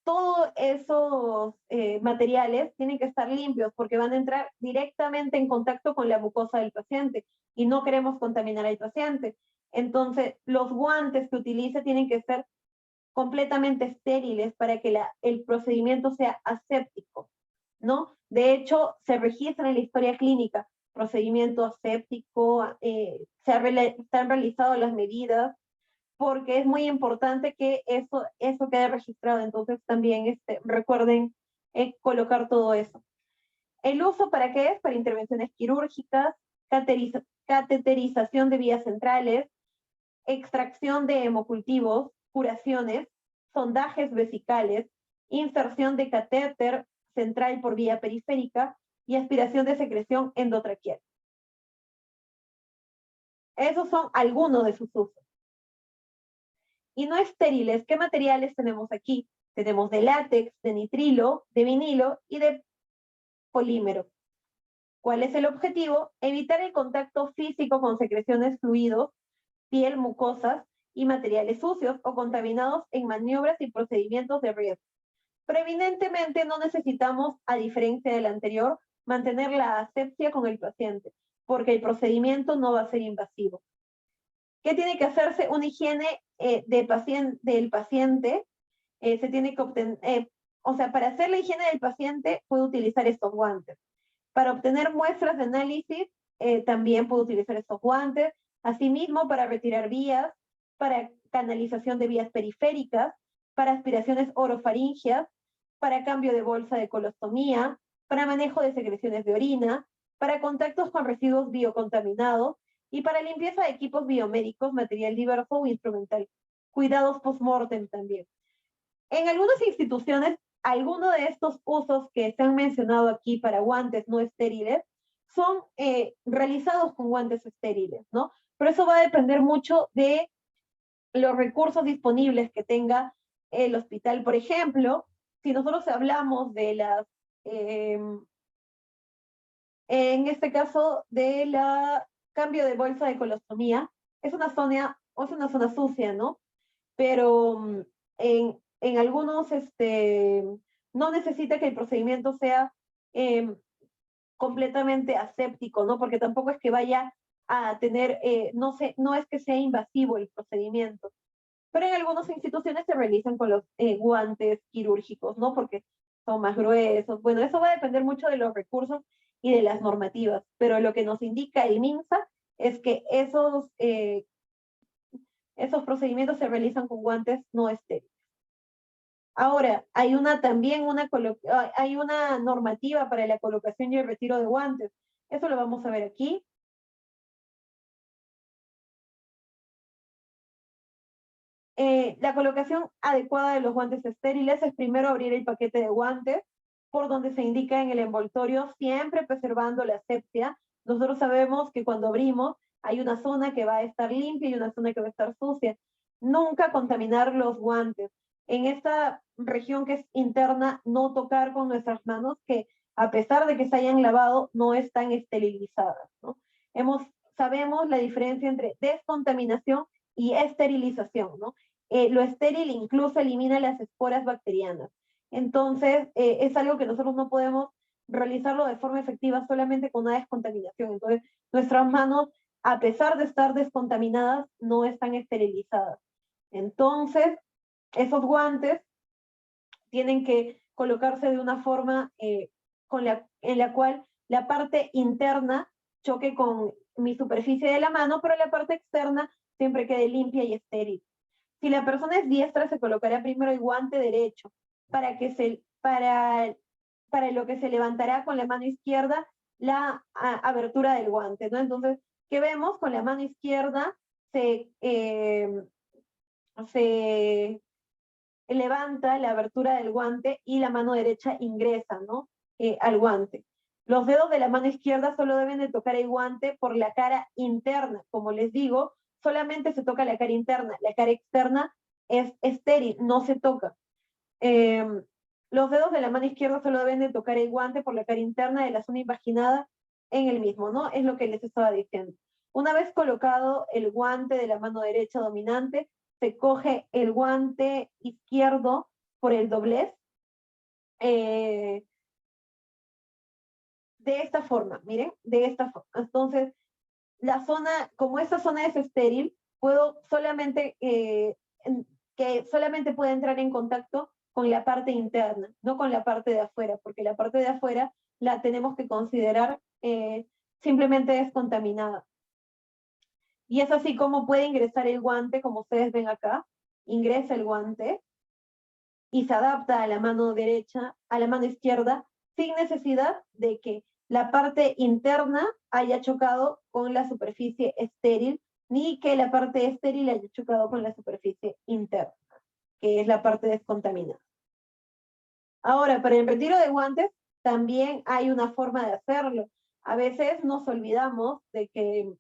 Todos esos materiales tienen que estar limpios porque van a entrar directamente en contacto con la mucosa del paciente y no queremos contaminar al paciente. Entonces, los guantes que utilice tienen que ser completamente estériles para que el procedimiento sea aséptico, ¿no? De hecho, se registra en la historia clínica procedimiento aséptico, se han realizado las medidas, porque es muy importante que eso quede registrado. Entonces también recuerden colocar todo eso. ¿El uso para qué es? Para intervenciones quirúrgicas, cateterización de vías centrales, extracción de hemocultivos, curaciones, sondajes vesicales, inserción de catéter central por vía periférica y aspiración de secreción endotraqueal. Esos son algunos de sus usos. Y no estériles, ¿qué materiales tenemos aquí? Tenemos de látex, de nitrilo, de vinilo y de polímero. ¿Cuál es el objetivo? Evitar el contacto físico con secreciones, fluidos, piel, mucosas y materiales sucios o contaminados en maniobras y procedimientos de riesgo. Pero evidentemente no necesitamos, a diferencia del anterior, mantener la asepsia con el paciente, porque el procedimiento no va a ser invasivo. ¿Qué tiene que hacerse? Una higiene del paciente. Se tiene que obtener, o sea, para hacer la higiene del paciente puede utilizar estos guantes. Para obtener muestras de análisis también puede utilizar estos guantes. Asimismo, para retirar vías, para canalización de vías periféricas, para aspiraciones orofaringeas, para cambio de bolsa de colostomía, para manejo de secreciones de orina, para contactos con residuos biocontaminados y para limpieza de equipos biomédicos, material diverso o instrumental. Cuidados post-mortem también. En algunas instituciones, algunos de estos usos que se han mencionado aquí para guantes no estériles son realizados con guantes estériles, ¿no? Pero eso va a depender mucho de los recursos disponibles que tenga el hospital. Por ejemplo, si nosotros hablamos de las, en este caso, de la cambio de bolsa de colostomía, es una zona sucia, ¿no? Pero en algunos no necesita que el procedimiento sea completamente aséptico, ¿no? Porque tampoco es que vaya a tener, no es que sea invasivo el procedimiento. Pero en algunas instituciones se realizan con los guantes quirúrgicos, ¿no? Porque son más gruesos. Bueno, eso va a depender mucho de los recursos y de las normativas, pero lo que nos indica el MINSA es que esos procedimientos se realizan con guantes no estériles. Ahora, hay una normativa para la colocación y el retiro de guantes. Eso lo vamos a ver aquí. La colocación adecuada de los guantes estériles es primero abrir el paquete de guantes por donde se indica en el envoltorio, siempre preservando la asepsia. Nosotros sabemos que cuando abrimos hay una zona que va a estar limpia y una zona que va a estar sucia. Nunca contaminar los guantes. En esta región que es interna, no tocar con nuestras manos, que a pesar de que se hayan lavado, no están esterilizadas, ¿no? Sabemos la diferencia entre descontaminación y esterilización, ¿no? Lo estéril incluso elimina las esporas bacterianas. Entonces, es algo que nosotros no podemos realizarlo de forma efectiva solamente con una descontaminación. Entonces, nuestras manos, a pesar de estar descontaminadas, no están esterilizadas. Entonces, esos guantes tienen que colocarse de una forma en la cual la parte interna choque con mi superficie de la mano, pero la parte externa siempre quede limpia y estéril. Si la persona es diestra, se colocará primero el guante derecho para lo que se levantará con la mano izquierda la abertura del guante, ¿no? Entonces, ¿qué vemos? Con la mano izquierda se levanta la abertura del guante y la mano derecha ingresa, ¿no? Al guante. Los dedos de la mano izquierda solo deben de tocar el guante por la cara interna. Como les digo, solamente se toca la cara interna. La cara externa es estéril, no se toca. Los dedos de la mano izquierda solo deben de tocar el guante por la cara interna de la zona invaginada en el mismo, ¿no? Es lo que les estaba diciendo. Una vez colocado el guante de la mano derecha dominante, se coge el guante izquierdo por el doblez, de esta forma, miren, de esta forma. Entonces, la zona, como esta zona es estéril, puedo solamente, que solamente puede entrar en contacto con la parte interna, no con la parte de afuera, porque la parte de afuera la tenemos que considerar simplemente descontaminada. Y es así como puede ingresar el guante, como ustedes ven acá, ingresa el guante y se adapta a la mano derecha, a la mano izquierda, sin necesidad de que la parte interna haya chocado con la superficie estéril, ni que la parte estéril haya chocado con la superficie interna, que es la parte descontaminada. Ahora, para el retiro de guantes, también hay una forma de hacerlo. A veces nos olvidamos de que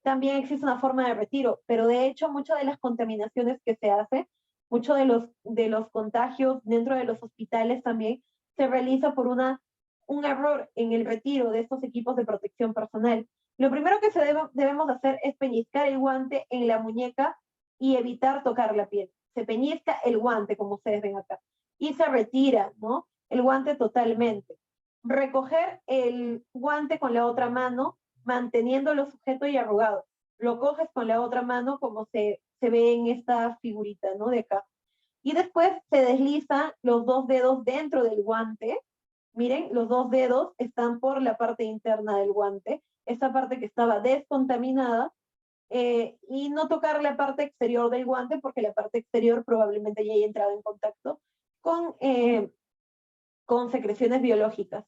también existe una forma de retiro, pero de hecho muchas de las contaminaciones que se hacen, muchos de los contagios dentro de los hospitales también se realiza por un error en el retiro de estos equipos de protección personal. Lo primero que debemos hacer es pellizcar el guante en la muñeca y evitar tocar la piel. Se pellizca el guante, como ustedes ven acá, y se retira, ¿no? El guante totalmente. Recoger el guante con la otra mano, manteniéndolo sujeto y arrugado. Lo coges con la otra mano como se ve en esta figurita, ¿no? De acá. Y después se deslizan los dos dedos dentro del guante. Miren, los dos dedos están por la parte interna del guante, esta parte que estaba descontaminada, y no tocar la parte exterior del guante porque la parte exterior probablemente ya haya entrado en contacto con secreciones biológicas.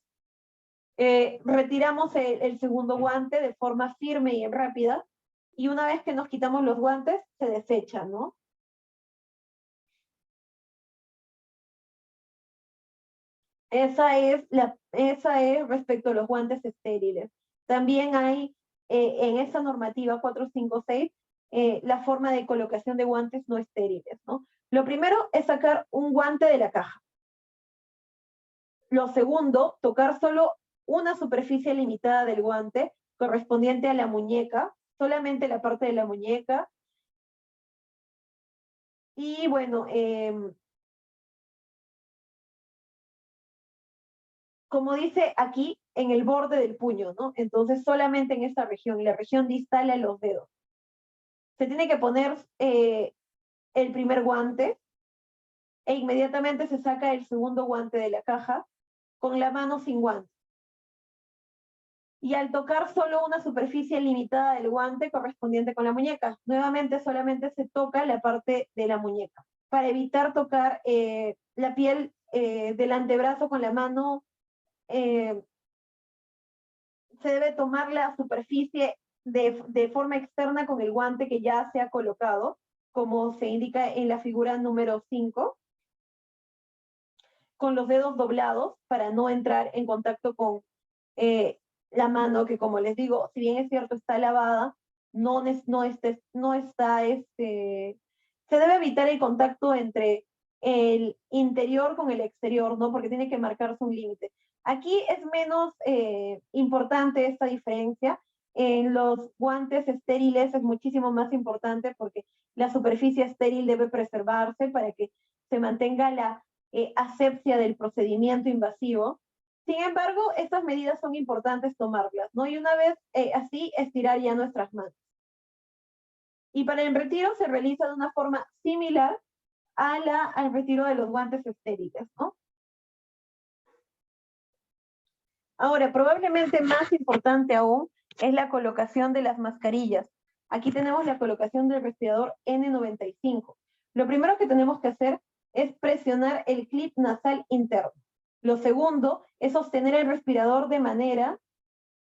Retiramos el segundo guante de forma firme y rápida, y una vez que nos quitamos los guantes, se desecha, ¿no? Esa es respecto a los guantes estériles. También hay en esa normativa 456 la forma de colocación de guantes no estériles, ¿no? Lo primero es sacar un guante de la caja. Lo segundo, tocar solo una superficie limitada del guante correspondiente a la muñeca, solamente la parte de la muñeca. Y bueno, como dice aquí, en el borde del puño, ¿no? Entonces solamente en esta región, la región distal a los dedos. Se tiene que poner el primer guante e inmediatamente se saca el segundo guante de la caja con la mano sin guante. Y al tocar solo una superficie limitada del guante correspondiente con la muñeca, nuevamente solamente se toca la parte de la muñeca, para evitar tocar la piel del antebrazo con la mano. Se debe tomar la superficie de forma externa con el guante que ya se ha colocado, como se indica en la figura número 5, con los dedos doblados para no entrar en contacto con la mano, que como les digo, si bien es cierto está lavada, se debe evitar el contacto entre el interior con el exterior, ¿no? Porque tiene que marcarse un límite. Aquí es menos importante esta diferencia. En los guantes estériles es muchísimo más importante porque la superficie estéril debe preservarse para que se mantenga la asepsia del procedimiento invasivo. Sin embargo, estas medidas son importantes tomarlas, ¿no? Y una vez así, estirar ya nuestras manos. Y para el retiro se realiza de una forma similar al retiro de los guantes estériles, ¿no? Ahora, probablemente más importante aún es la colocación de las mascarillas. Aquí tenemos la colocación del respirador N95. Lo primero que tenemos que hacer es presionar el clip nasal interno. Lo segundo es sostener el respirador de manera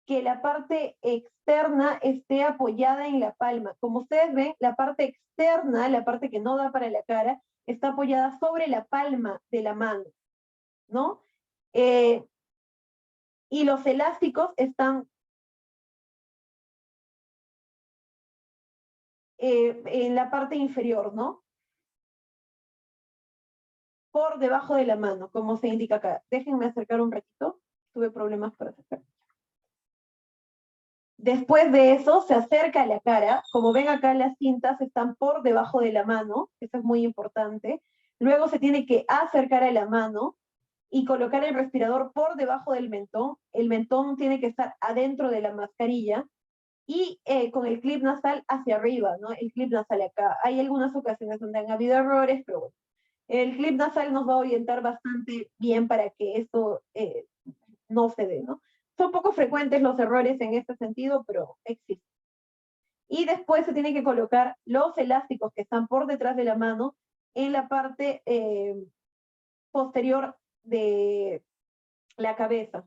que la parte externa esté apoyada en la palma. Como ustedes ven, la parte externa, la parte que no da para la cara, está apoyada sobre la palma de la mano, ¿no? Y los elásticos están en la parte inferior, ¿no? por debajo de la mano, como se indica acá. Déjenme acercar un ratito, tuve problemas para acercar. Después de eso, se acerca a la cara. Como ven acá, las cintas están por debajo de la mano, eso es muy importante. Luego se tiene que acercar a la mano y colocar el respirador por debajo del mentón. El mentón tiene que estar adentro de la mascarilla y con el clip nasal hacia arriba, ¿no? El clip nasal acá. Hay algunas ocasiones donde han habido errores, pero bueno. El clip nasal nos va a orientar bastante bien para que esto no se dé, ¿no? Son poco frecuentes los errores en este sentido, pero existen. Y después se tienen que colocar los elásticos que están por detrás de la mano en la parte posterior de la cabeza,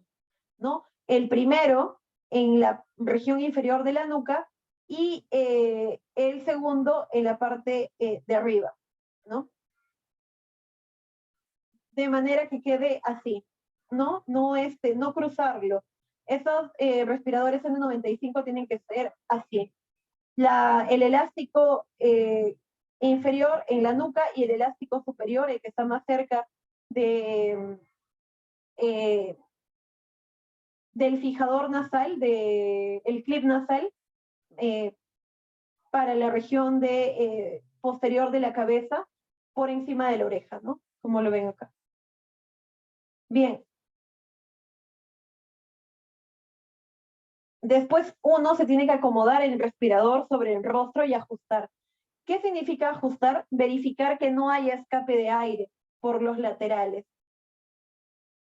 ¿no? El primero en la región inferior de la nuca y el segundo en la parte de arriba, ¿no? De manera que quede así, ¿no? No cruzarlo. Esos respiradores N95 tienen que ser así. El elástico inferior en la nuca y el elástico superior, el que está más cerca de, del fijador nasal, del clip nasal, para la región posterior de la cabeza, por encima de la oreja, ¿no? Como lo ven acá. Bien. Después uno se tiene que acomodar el respirador sobre el rostro y ajustar. ¿Qué significa ajustar? Verificar que no haya escape de aire por los laterales.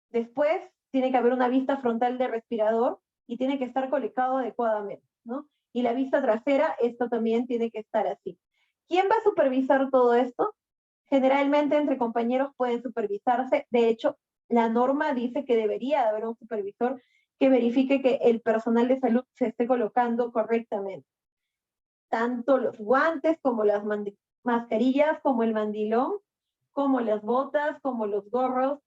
Después tiene que haber una vista frontal del respirador y tiene que estar colocado adecuadamente, ¿no? Y la vista trasera, esto también tiene que estar así. ¿Quién va a supervisar todo esto? Generalmente entre compañeros pueden supervisarse. De hecho, la norma dice que debería haber un supervisor que verifique que el personal de salud se esté colocando correctamente. Tanto los guantes como las mascarillas, como el mandilón, como las botas, como los gorros,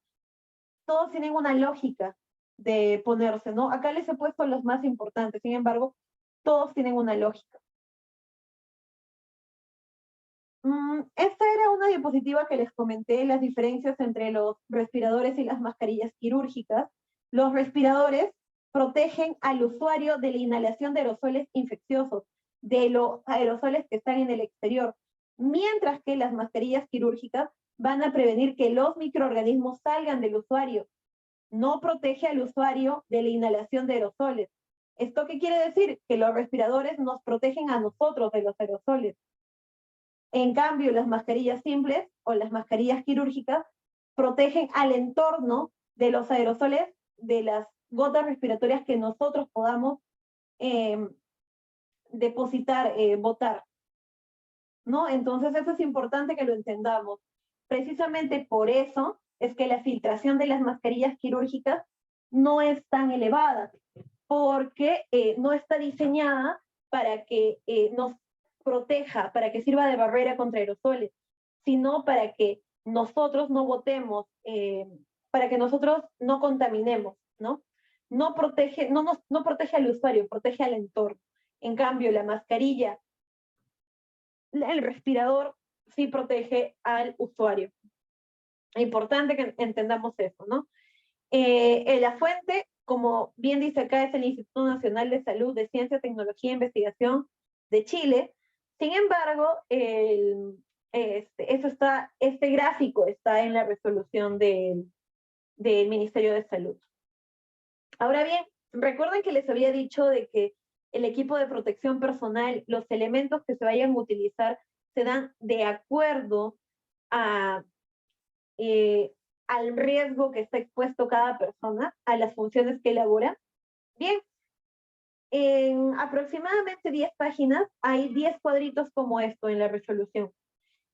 todos tienen una lógica de ponerse, ¿no? Acá les he puesto los más importantes, sin embargo, todos tienen una lógica. Esta era una diapositiva que les comenté, las diferencias entre los respiradores y las mascarillas quirúrgicas. Los respiradores protegen al usuario de la inhalación de aerosoles infecciosos, de los aerosoles que están en el exterior, mientras que las mascarillas quirúrgicas van a prevenir que los microorganismos salgan del usuario. No protege al usuario de la inhalación de aerosoles. ¿Esto qué quiere decir? Que los respiradores nos protegen a nosotros de los aerosoles. En cambio, las mascarillas simples o las mascarillas quirúrgicas protegen al entorno de los aerosoles, de las gotas respiratorias que nosotros podamos depositar, botar, ¿no? Entonces eso es importante que lo entendamos. Precisamente por eso es que la filtración de las mascarillas quirúrgicas no es tan elevada, porque no está diseñada para que nos proteja, para que sirva de barrera contra aerosoles, sino para que nosotros no botemos, para que nosotros no contaminemos, ¿no? No protege al usuario, protege al entorno. En cambio, la mascarilla, el respirador, sí protege al usuario. Es importante que entendamos eso, ¿no? La fuente, como bien dice acá, es el Instituto Nacional de Salud, de Ciencia, Tecnología e Investigación de Chile. Sin embargo, este gráfico está en la resolución del Ministerio de Salud. Ahora bien, recuerden que les había dicho de que el equipo de protección personal, los elementos que se vayan a utilizar, se dan de acuerdo al riesgo que está expuesto cada persona, a las funciones que elabora. Bien, en aproximadamente 10 páginas hay 10 cuadritos como esto en la resolución.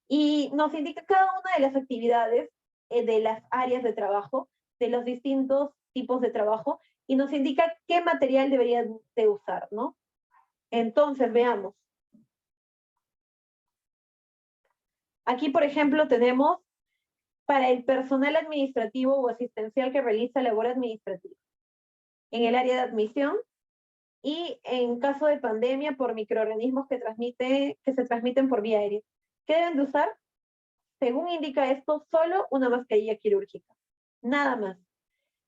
Y nos indica cada una de las actividades de las áreas de trabajo, de los distintos tipos de trabajo, y nos indica qué material deberían de usar, ¿no? Entonces, veamos. Aquí, por ejemplo, tenemos para el personal administrativo o asistencial que realiza labor administrativa. En el área de admisión y en caso de pandemia por microorganismos que se transmiten por vía aérea. ¿Qué deben de usar? según indica esto, solo una mascarilla quirúrgica, nada más.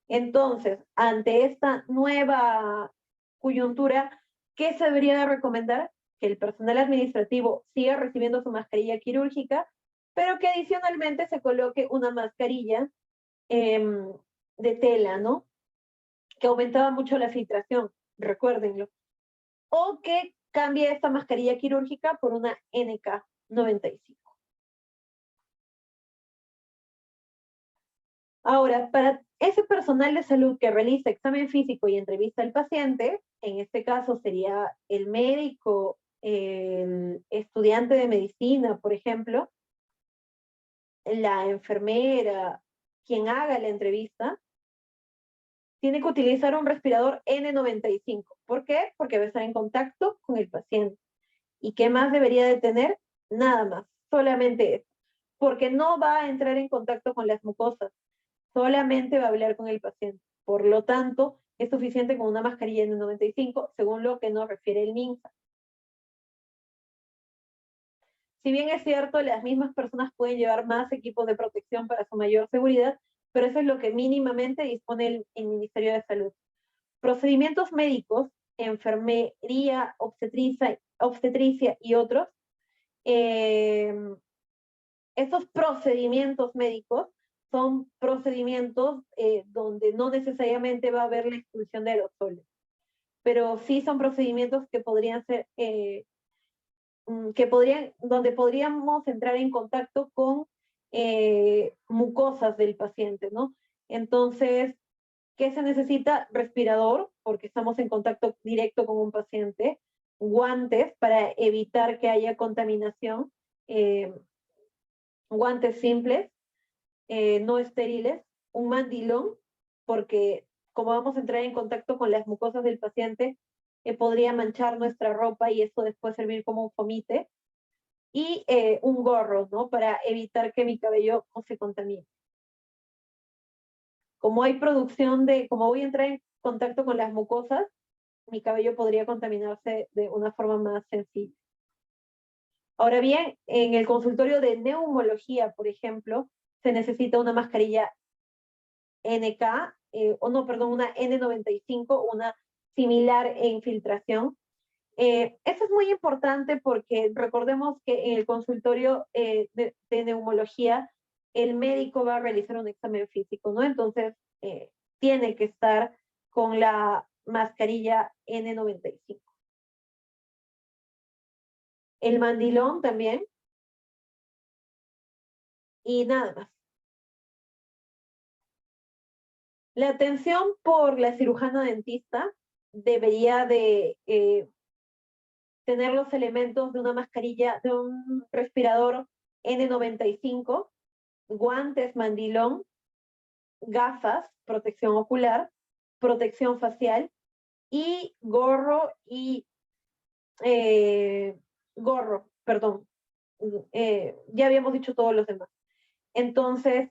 Entonces, ante esta nueva coyuntura, ¿qué se debería de recomendar? Que el personal administrativo siga recibiendo su mascarilla quirúrgica, pero que adicionalmente se coloque una mascarilla de tela, ¿no? Que aumentaba mucho la filtración, recuérdenlo. O que cambie esta mascarilla quirúrgica por una NK95. Ahora, para ese personal de salud que realiza examen físico y entrevista al paciente, en este caso sería el médico, el estudiante de medicina, por ejemplo, la enfermera, quien haga la entrevista, tiene que utilizar un respirador N95. ¿Por qué? Porque va a estar en contacto con el paciente. ¿Y qué más debería de tener? Nada más, solamente eso. Porque no va a entrar en contacto con las mucosas, solamente va a hablar con el paciente. Por lo tanto, es suficiente con una mascarilla N95, según lo que nos refiere el MINSA. Si bien es cierto, las mismas personas pueden llevar más equipos de protección para su mayor seguridad, pero eso es lo que mínimamente dispone el Ministerio de Salud. Procedimientos médicos, enfermería, obstetricia y otros, estos procedimientos médicos son procedimientos donde no necesariamente va a haber la expulsión de aerosoles, pero sí son procedimientos que podrían ser, donde podríamos entrar en contacto con mucosas del paciente, ¿no? Entonces, ¿qué se necesita? Respirador, porque estamos en contacto directo con un paciente, guantes para evitar que haya contaminación, guantes simples, no estériles, un mandilón, porque como vamos a entrar en contacto con las mucosas del paciente, podría manchar nuestra ropa y eso después servir como un fomite, y un gorro, ¿no? Para evitar que mi cabello no se contamine. Como hay producción como voy a entrar en contacto con las mucosas, mi cabello podría contaminarse de una forma más sencilla. Ahora bien, en el consultorio de neumología, por ejemplo, se necesita una mascarilla NK, una N95, una similar en filtración. Eso es muy importante porque recordemos que en el consultorio de neumología, el médico va a realizar un examen físico, ¿no? Entonces, tiene que estar con la mascarilla N95. El mandilón también. Y nada más. La atención por la cirujana dentista debería de tener los elementos de una mascarilla, de un respirador N95, guantes, mandilón, gafas, protección ocular, protección facial y gorro perdón. Ya habíamos dicho todos los demás. Entonces,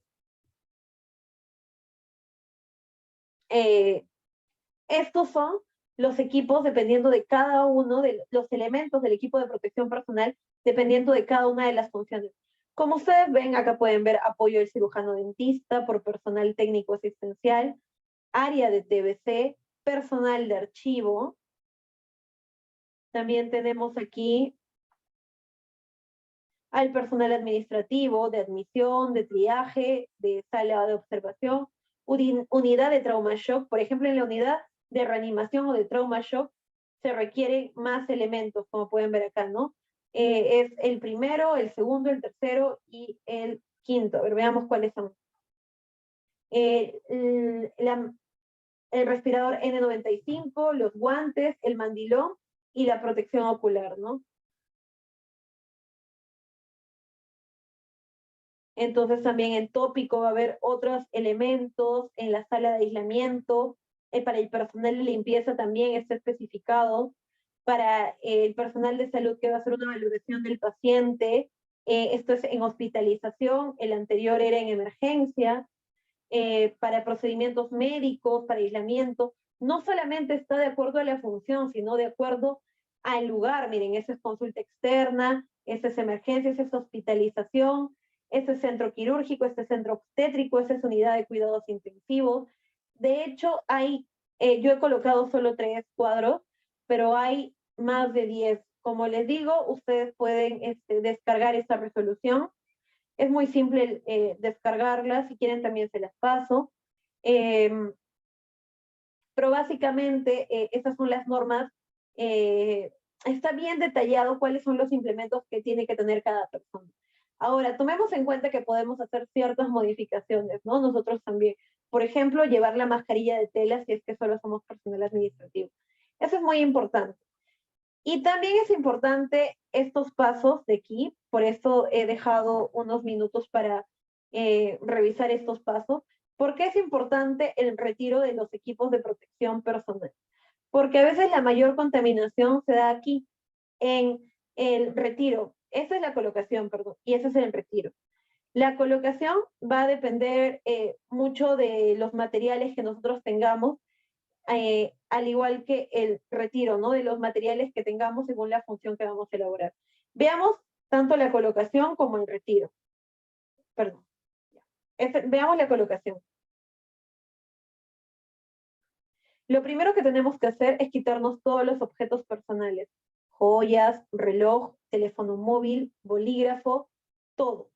estos son los equipos dependiendo de cada uno de los elementos del equipo de protección personal, dependiendo de cada una de las funciones. Como ustedes ven, acá pueden ver apoyo del cirujano dentista por personal técnico asistencial, área de TBC, personal de archivo. También tenemos aquí al personal administrativo, de admisión, de triaje, de sala de observación, unidad de trauma shock. Por ejemplo, en la unidad de reanimación o de trauma shock se requieren más elementos, como pueden ver acá, ¿no? Es el primero, el segundo, el tercero y el quinto. A ver, veamos cuáles son. El respirador N95, los guantes, el mandilón y la protección ocular, ¿no? Entonces también en tópico va a haber otros elementos en la sala de aislamiento. Para el personal de limpieza también está especificado. Para el personal de salud que va a hacer una valoración del paciente, esto es en hospitalización, el anterior era en emergencia. Para procedimientos médicos, para aislamiento, no solamente está de acuerdo a la función, sino de acuerdo al lugar. Miren, esa es consulta externa, esa es emergencia, esa es hospitalización, este es centro quirúrgico, este es centro obstétrico, esta es unidad de cuidados intensivos. De hecho, yo he colocado solo 3 cuadros, pero hay más de 10. Como les digo, ustedes pueden descargar esta resolución. Es muy simple descargarla, si quieren también se las paso. Pero básicamente estas son las normas. Está bien detallado cuáles son los implementos que tiene que tener cada persona. Ahora, tomemos en cuenta que podemos hacer ciertas modificaciones, ¿no? Nosotros también. Por ejemplo, llevar la mascarilla de tela si es que solo somos personal administrativo. Eso es muy importante. Y también es importante estos pasos de aquí, por eso he dejado unos minutos para revisar estos pasos. ¿Por qué es importante el retiro de los equipos de protección personal? Porque a veces la mayor contaminación se da aquí, en el retiro. Esa es la colocación, perdón, y ese es el retiro. La colocación va a depender mucho de los materiales que nosotros tengamos, al igual que el retiro, ¿no? De los materiales que tengamos según la función que vamos a elaborar. Veamos tanto la colocación como el retiro. Perdón. Veamos la colocación. Lo primero que tenemos que hacer es quitarnos todos los objetos personales. Joyas, reloj, teléfono móvil, bolígrafo, todo.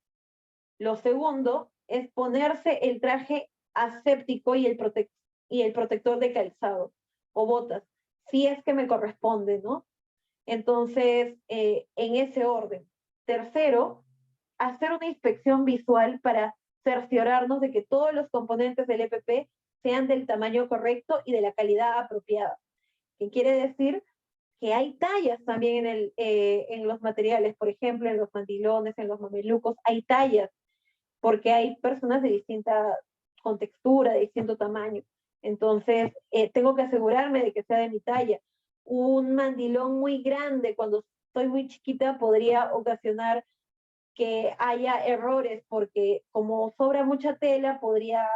Lo segundo es ponerse el traje aséptico y el protector de calzado o botas, si es que me corresponde, ¿no? Entonces, en ese orden. Tercero, hacer una inspección visual para cerciorarnos de que todos los componentes del EPP sean del tamaño correcto y de la calidad apropiada. ¿Qué quiere decir? Que hay tallas también en los materiales, por ejemplo, en los mandilones, en los mamelucos, hay tallas, porque hay personas de distinta contextura, de distinto tamaño. Entonces, tengo que asegurarme de que sea de mi talla. Un mandilón muy grande, cuando soy muy chiquita, podría ocasionar que haya errores, porque como sobra mucha tela, podría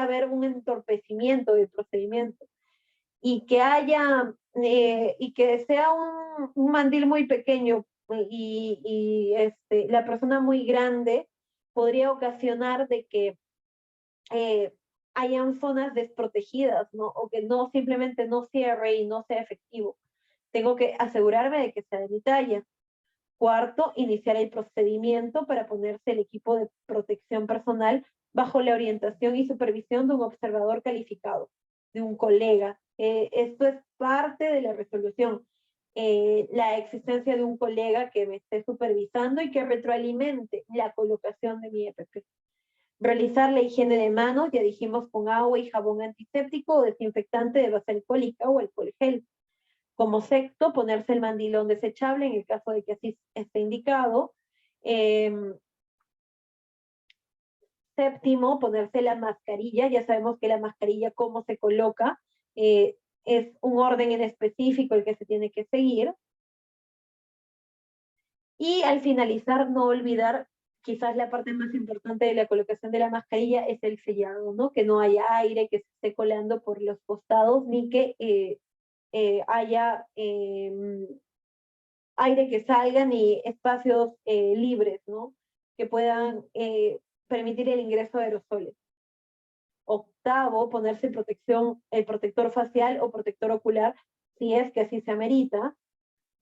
haber un entorpecimiento del procedimiento. Y que sea un mandil muy pequeño la persona muy grande, podría ocasionar de que hayan zonas desprotegidas, ¿no? O que no, simplemente no cierre y no sea efectivo. Tengo que asegurarme de que sea de mi talla. Cuarto, iniciar el procedimiento para ponerse el equipo de protección personal bajo la orientación y supervisión de un observador calificado, de un colega. Esto es parte de la resolución. La existencia de un colega que me esté supervisando y que retroalimente la colocación de mi EPP. Realizar la higiene de manos, ya dijimos, con agua y jabón antiséptico o desinfectante de base alcohólica o alcohol gel. Como sexto, ponerse el mandilón desechable en el caso de que así esté indicado. Séptimo, ponerse la mascarilla. Ya sabemos que la mascarilla, cómo se coloca, es un orden en específico el que se tiene que seguir. Y al finalizar, no olvidar, quizás la parte más importante de la colocación de la mascarilla es el sellado, ¿no? Que no haya aire que se esté colando por los costados, ni que haya aire que salga ni espacios libres, ¿no? Que puedan permitir el ingreso de aerosoles. Octavo, ponerse el protector facial o protector ocular, si es que así se amerita.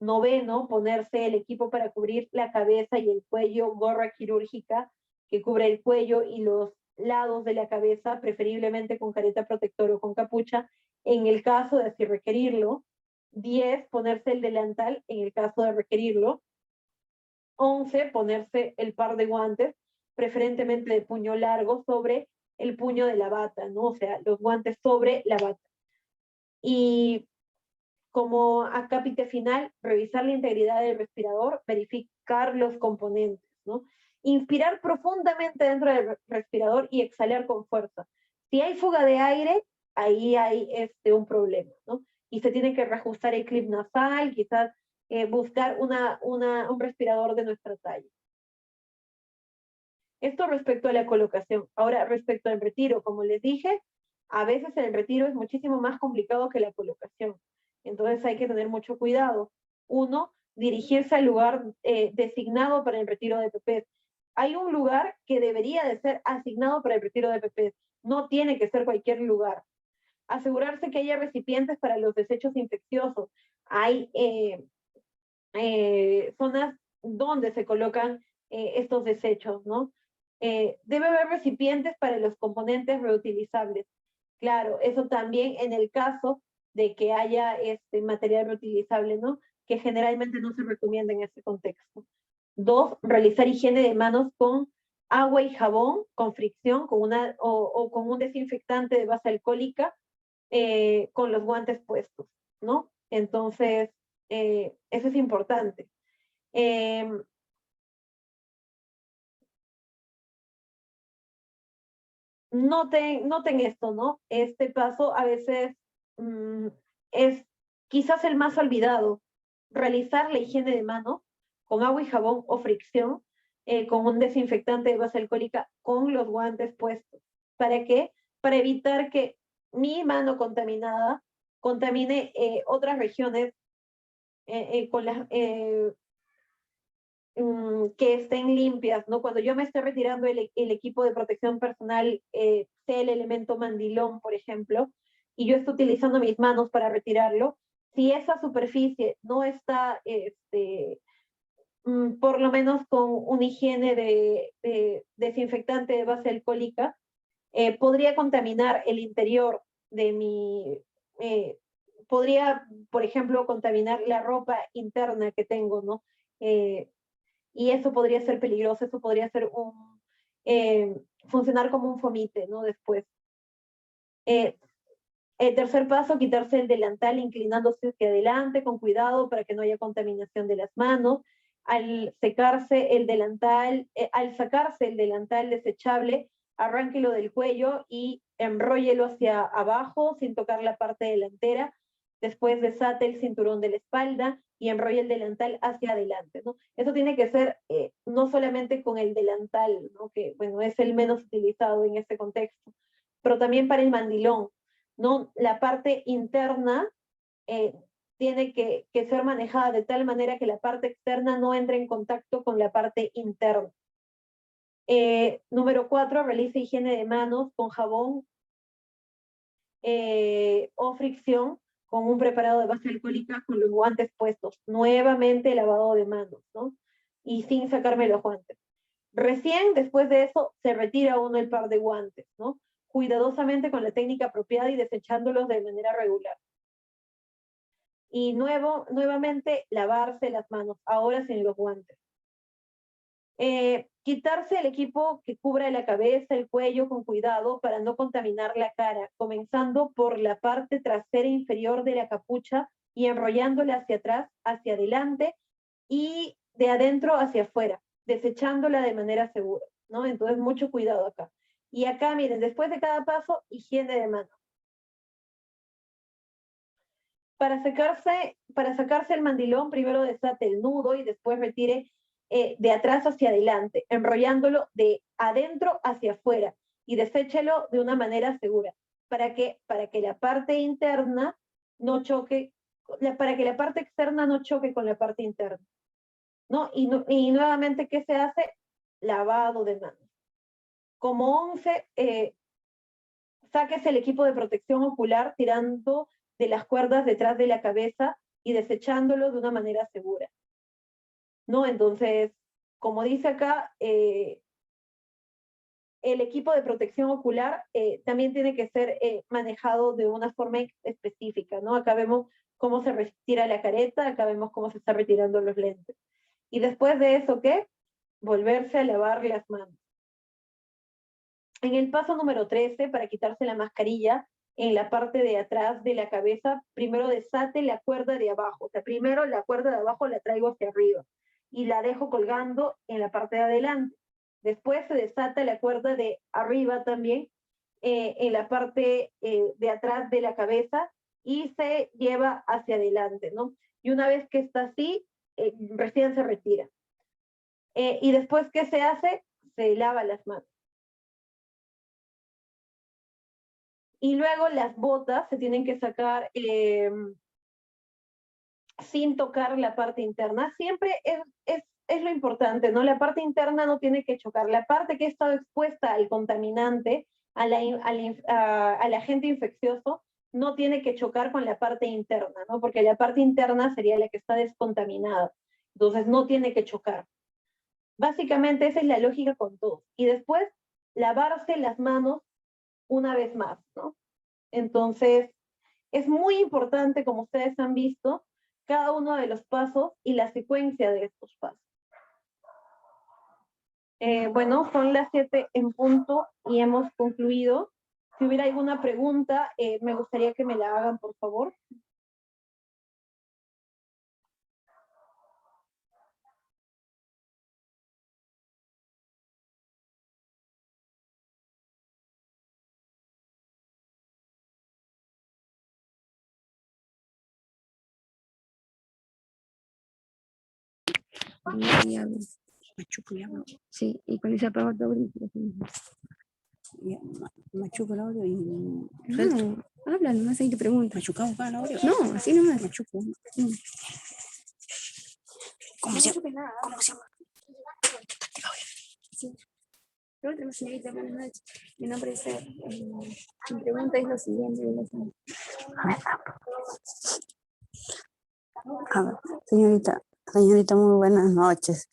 Noveno, ponerse el equipo para cubrir la cabeza y el cuello, gorra quirúrgica que cubre el cuello y los lados de la cabeza, preferiblemente con careta protector o con capucha, en el caso de así requerirlo. 10, ponerse el delantal en el caso de requerirlo. 11, ponerse el par de guantes, preferentemente de puño largo, sobre el puño de la bata, ¿no? O sea, los guantes sobre la bata. Y como acápite final, revisar la integridad del respirador, verificar los componentes, ¿no? Inspirar profundamente dentro del respirador y exhalar con fuerza. Si hay fuga de aire, ahí hay un problema, ¿no? Y se tiene que reajustar el clip nasal, quizás buscar un respirador de nuestra talla. Esto respecto a la colocación. Ahora, respecto al retiro, como les dije, a veces el retiro es muchísimo más complicado que la colocación. Entonces hay que tener mucho cuidado. Uno, dirigirse al lugar designado para el retiro de EPP. hay un lugar que debería de ser asignado para el retiro de PPs. No tiene que ser cualquier lugar. Asegurarse que haya recipientes para los desechos infecciosos. Hay zonas donde se colocan estos desechos, ¿no? Debe haber recipientes para los componentes reutilizables. Claro, eso también en el caso de que haya material reutilizable, ¿no? Que generalmente no se recomienda en este contexto. 2, realizar higiene de manos con agua y jabón, con fricción, o con un desinfectante de base alcohólica, con los guantes puestos, ¿no? Entonces, eso es importante. Noten esto, ¿no? Este paso a veces es quizás el más olvidado. Realizar la higiene de manos con agua y jabón o fricción, con un desinfectante de base alcohólica, con los guantes puestos. ¿Para qué? Para evitar que mi mano contaminada contamine otras regiones con las que estén limpias, ¿no? Cuando yo me esté retirando el equipo de protección personal, sea el elemento mandilón, por ejemplo, y yo estoy utilizando mis manos para retirarlo, si esa superficie no está, por lo menos con una higiene de desinfectante de base alcohólica, podría contaminar el interior de podría, por ejemplo, contaminar la ropa interna que tengo, ¿no? Y eso podría ser peligroso, eso podría ser funcionar como un fomite, ¿no? Después. El tercer paso, quitarse el delantal inclinándose hacia adelante con cuidado para que no haya contaminación de las manos. Al sacarse el delantal desechable, arránquelo del cuello y enróllelo hacia abajo sin tocar la parte delantera. Después desate el cinturón de la espalda y enrolla el delantal hacia adelante, ¿no? Eso tiene que ser no solamente con el delantal, ¿no? Que, bueno, es el menos utilizado en este contexto, pero también para el mandilón, ¿no? La parte interna tiene que ser manejada de tal manera que la parte externa no entre en contacto con la parte interna. Número 4, realiza higiene de manos con jabón o fricción con un preparado de base alcohólica con los guantes puestos. Nuevamente lavado de manos, ¿no? Y sin sacarme los guantes. Recién después de eso se retira uno el par de guantes, ¿no? Cuidadosamente con la técnica apropiada y desechándolos de manera regular. Y nuevamente lavarse las manos, ahora sin los guantes. Quitarse el equipo que cubra la cabeza, el cuello con cuidado para no contaminar la cara, comenzando por la parte trasera inferior de la capucha y enrollándola hacia atrás, hacia adelante y de adentro hacia afuera, desechándola de manera segura, ¿no? Entonces, mucho cuidado acá. Y acá, miren, después de cada paso, higiene de manos. Para sacarse el mandilón, primero desate el nudo y después retire de atrás hacia adelante, enrollándolo de adentro hacia afuera y deséchelo de una manera segura. Para que la parte interna no choque, para que la parte externa no choque con la parte interna, ¿no? Y nuevamente, ¿qué se hace? Lavado de manos. Como 11, sáquese el equipo de protección ocular tirando de las cuerdas detrás de la cabeza y desechándolo de una manera segura, ¿no? Entonces, como dice acá, el equipo de protección ocular también tiene que ser manejado de una forma específica, ¿no? Acá vemos cómo se retira la careta, acá vemos cómo se está retirando los lentes. Y después de eso, ¿qué? Volverse a lavar las manos. En el paso número 13, para quitarse la mascarilla, en la parte de atrás de la cabeza, primero desate la cuerda de abajo. O sea, primero la cuerda de abajo la traigo hacia arriba y la dejo colgando en la parte de adelante. Después se desata la cuerda de arriba también, en la parte de atrás de la cabeza y se lleva hacia adelante, ¿no? Y una vez que está así, recién se retira. Y después, ¿qué se hace? Se lava las manos. Y luego las botas se tienen que sacar sin tocar la parte interna. Siempre es es lo importante, ¿no? La parte interna no tiene que chocar. La parte que ha estado expuesta al contaminante, al agente infeccioso, no tiene que chocar con la parte interna, ¿no? Porque la parte interna sería la que está descontaminada. Entonces no tiene que chocar. Básicamente esa es la lógica con todo. Y después, lavarse las manos una vez más, ¿no? Entonces, es muy importante, como ustedes han visto, cada uno de los pasos y la secuencia de estos pasos. Bueno, son las 7 en punto y hemos concluido. Si hubiera alguna pregunta, me gustaría que me la hagan, por favor. Machuco ya, ¿no? Sí, y con esa pregunta Ya, machuco el audio y no, habla nomás ahí te pregunto. machucamos acá el audio. No, así nomás. Machuco. ¿Cómo se llama? ¿Cómo se llama? Sí. Pregúntame, señorita, buenas noches. Mi nombre es Ser. Mi pregunta es lo siguiente. A ver, señorita, muy buenas noches.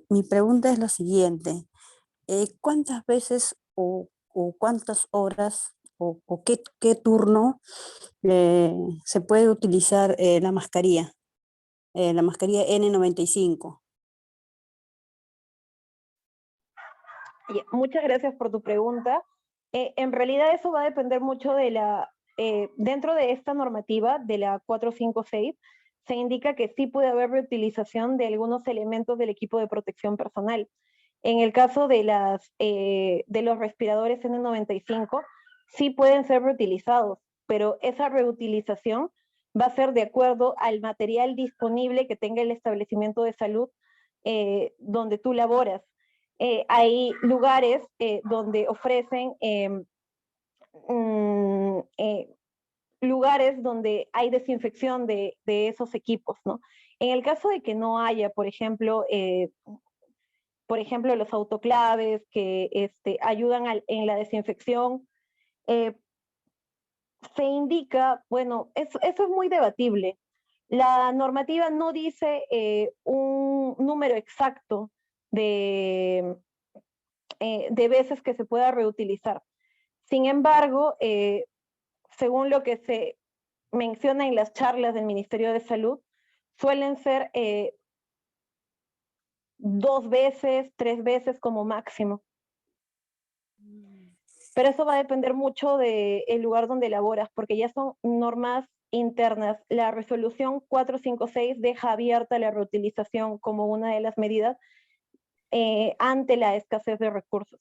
Mi pregunta es lo siguiente. ¿Cuántas veces o cuántas horas o qué turno se puede utilizar la mascarilla N95? Muchas gracias por tu pregunta. En realidad eso va a depender mucho de dentro de esta normativa de la 456, se indica que sí puede haber reutilización de algunos elementos del equipo de protección personal. En el caso de los respiradores N95, sí pueden ser reutilizados, pero esa reutilización va a ser de acuerdo al material disponible que tenga el establecimiento de salud donde tú laboras. Hay lugares donde ofrecen lugares donde hay desinfección de esos equipos, ¿no? En el caso de que no haya, por ejemplo, los autoclaves que ayudan en la desinfección, se indica, bueno, eso es muy debatible. La normativa no dice un número exacto de veces que se pueda reutilizar. Sin embargo, según lo que se menciona en las charlas del Ministerio de Salud, suelen ser 2 veces, 3 veces como máximo. Pero eso va a depender mucho del lugar donde laboras, porque ya son normas internas. La resolución 456 deja abierta la reutilización como una de las medidas ante la escasez de recursos.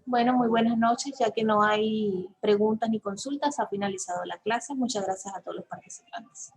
Bueno, muy buenas noches. Ya que no hay preguntas ni consultas, ha finalizado la clase. Muchas gracias a todos los participantes.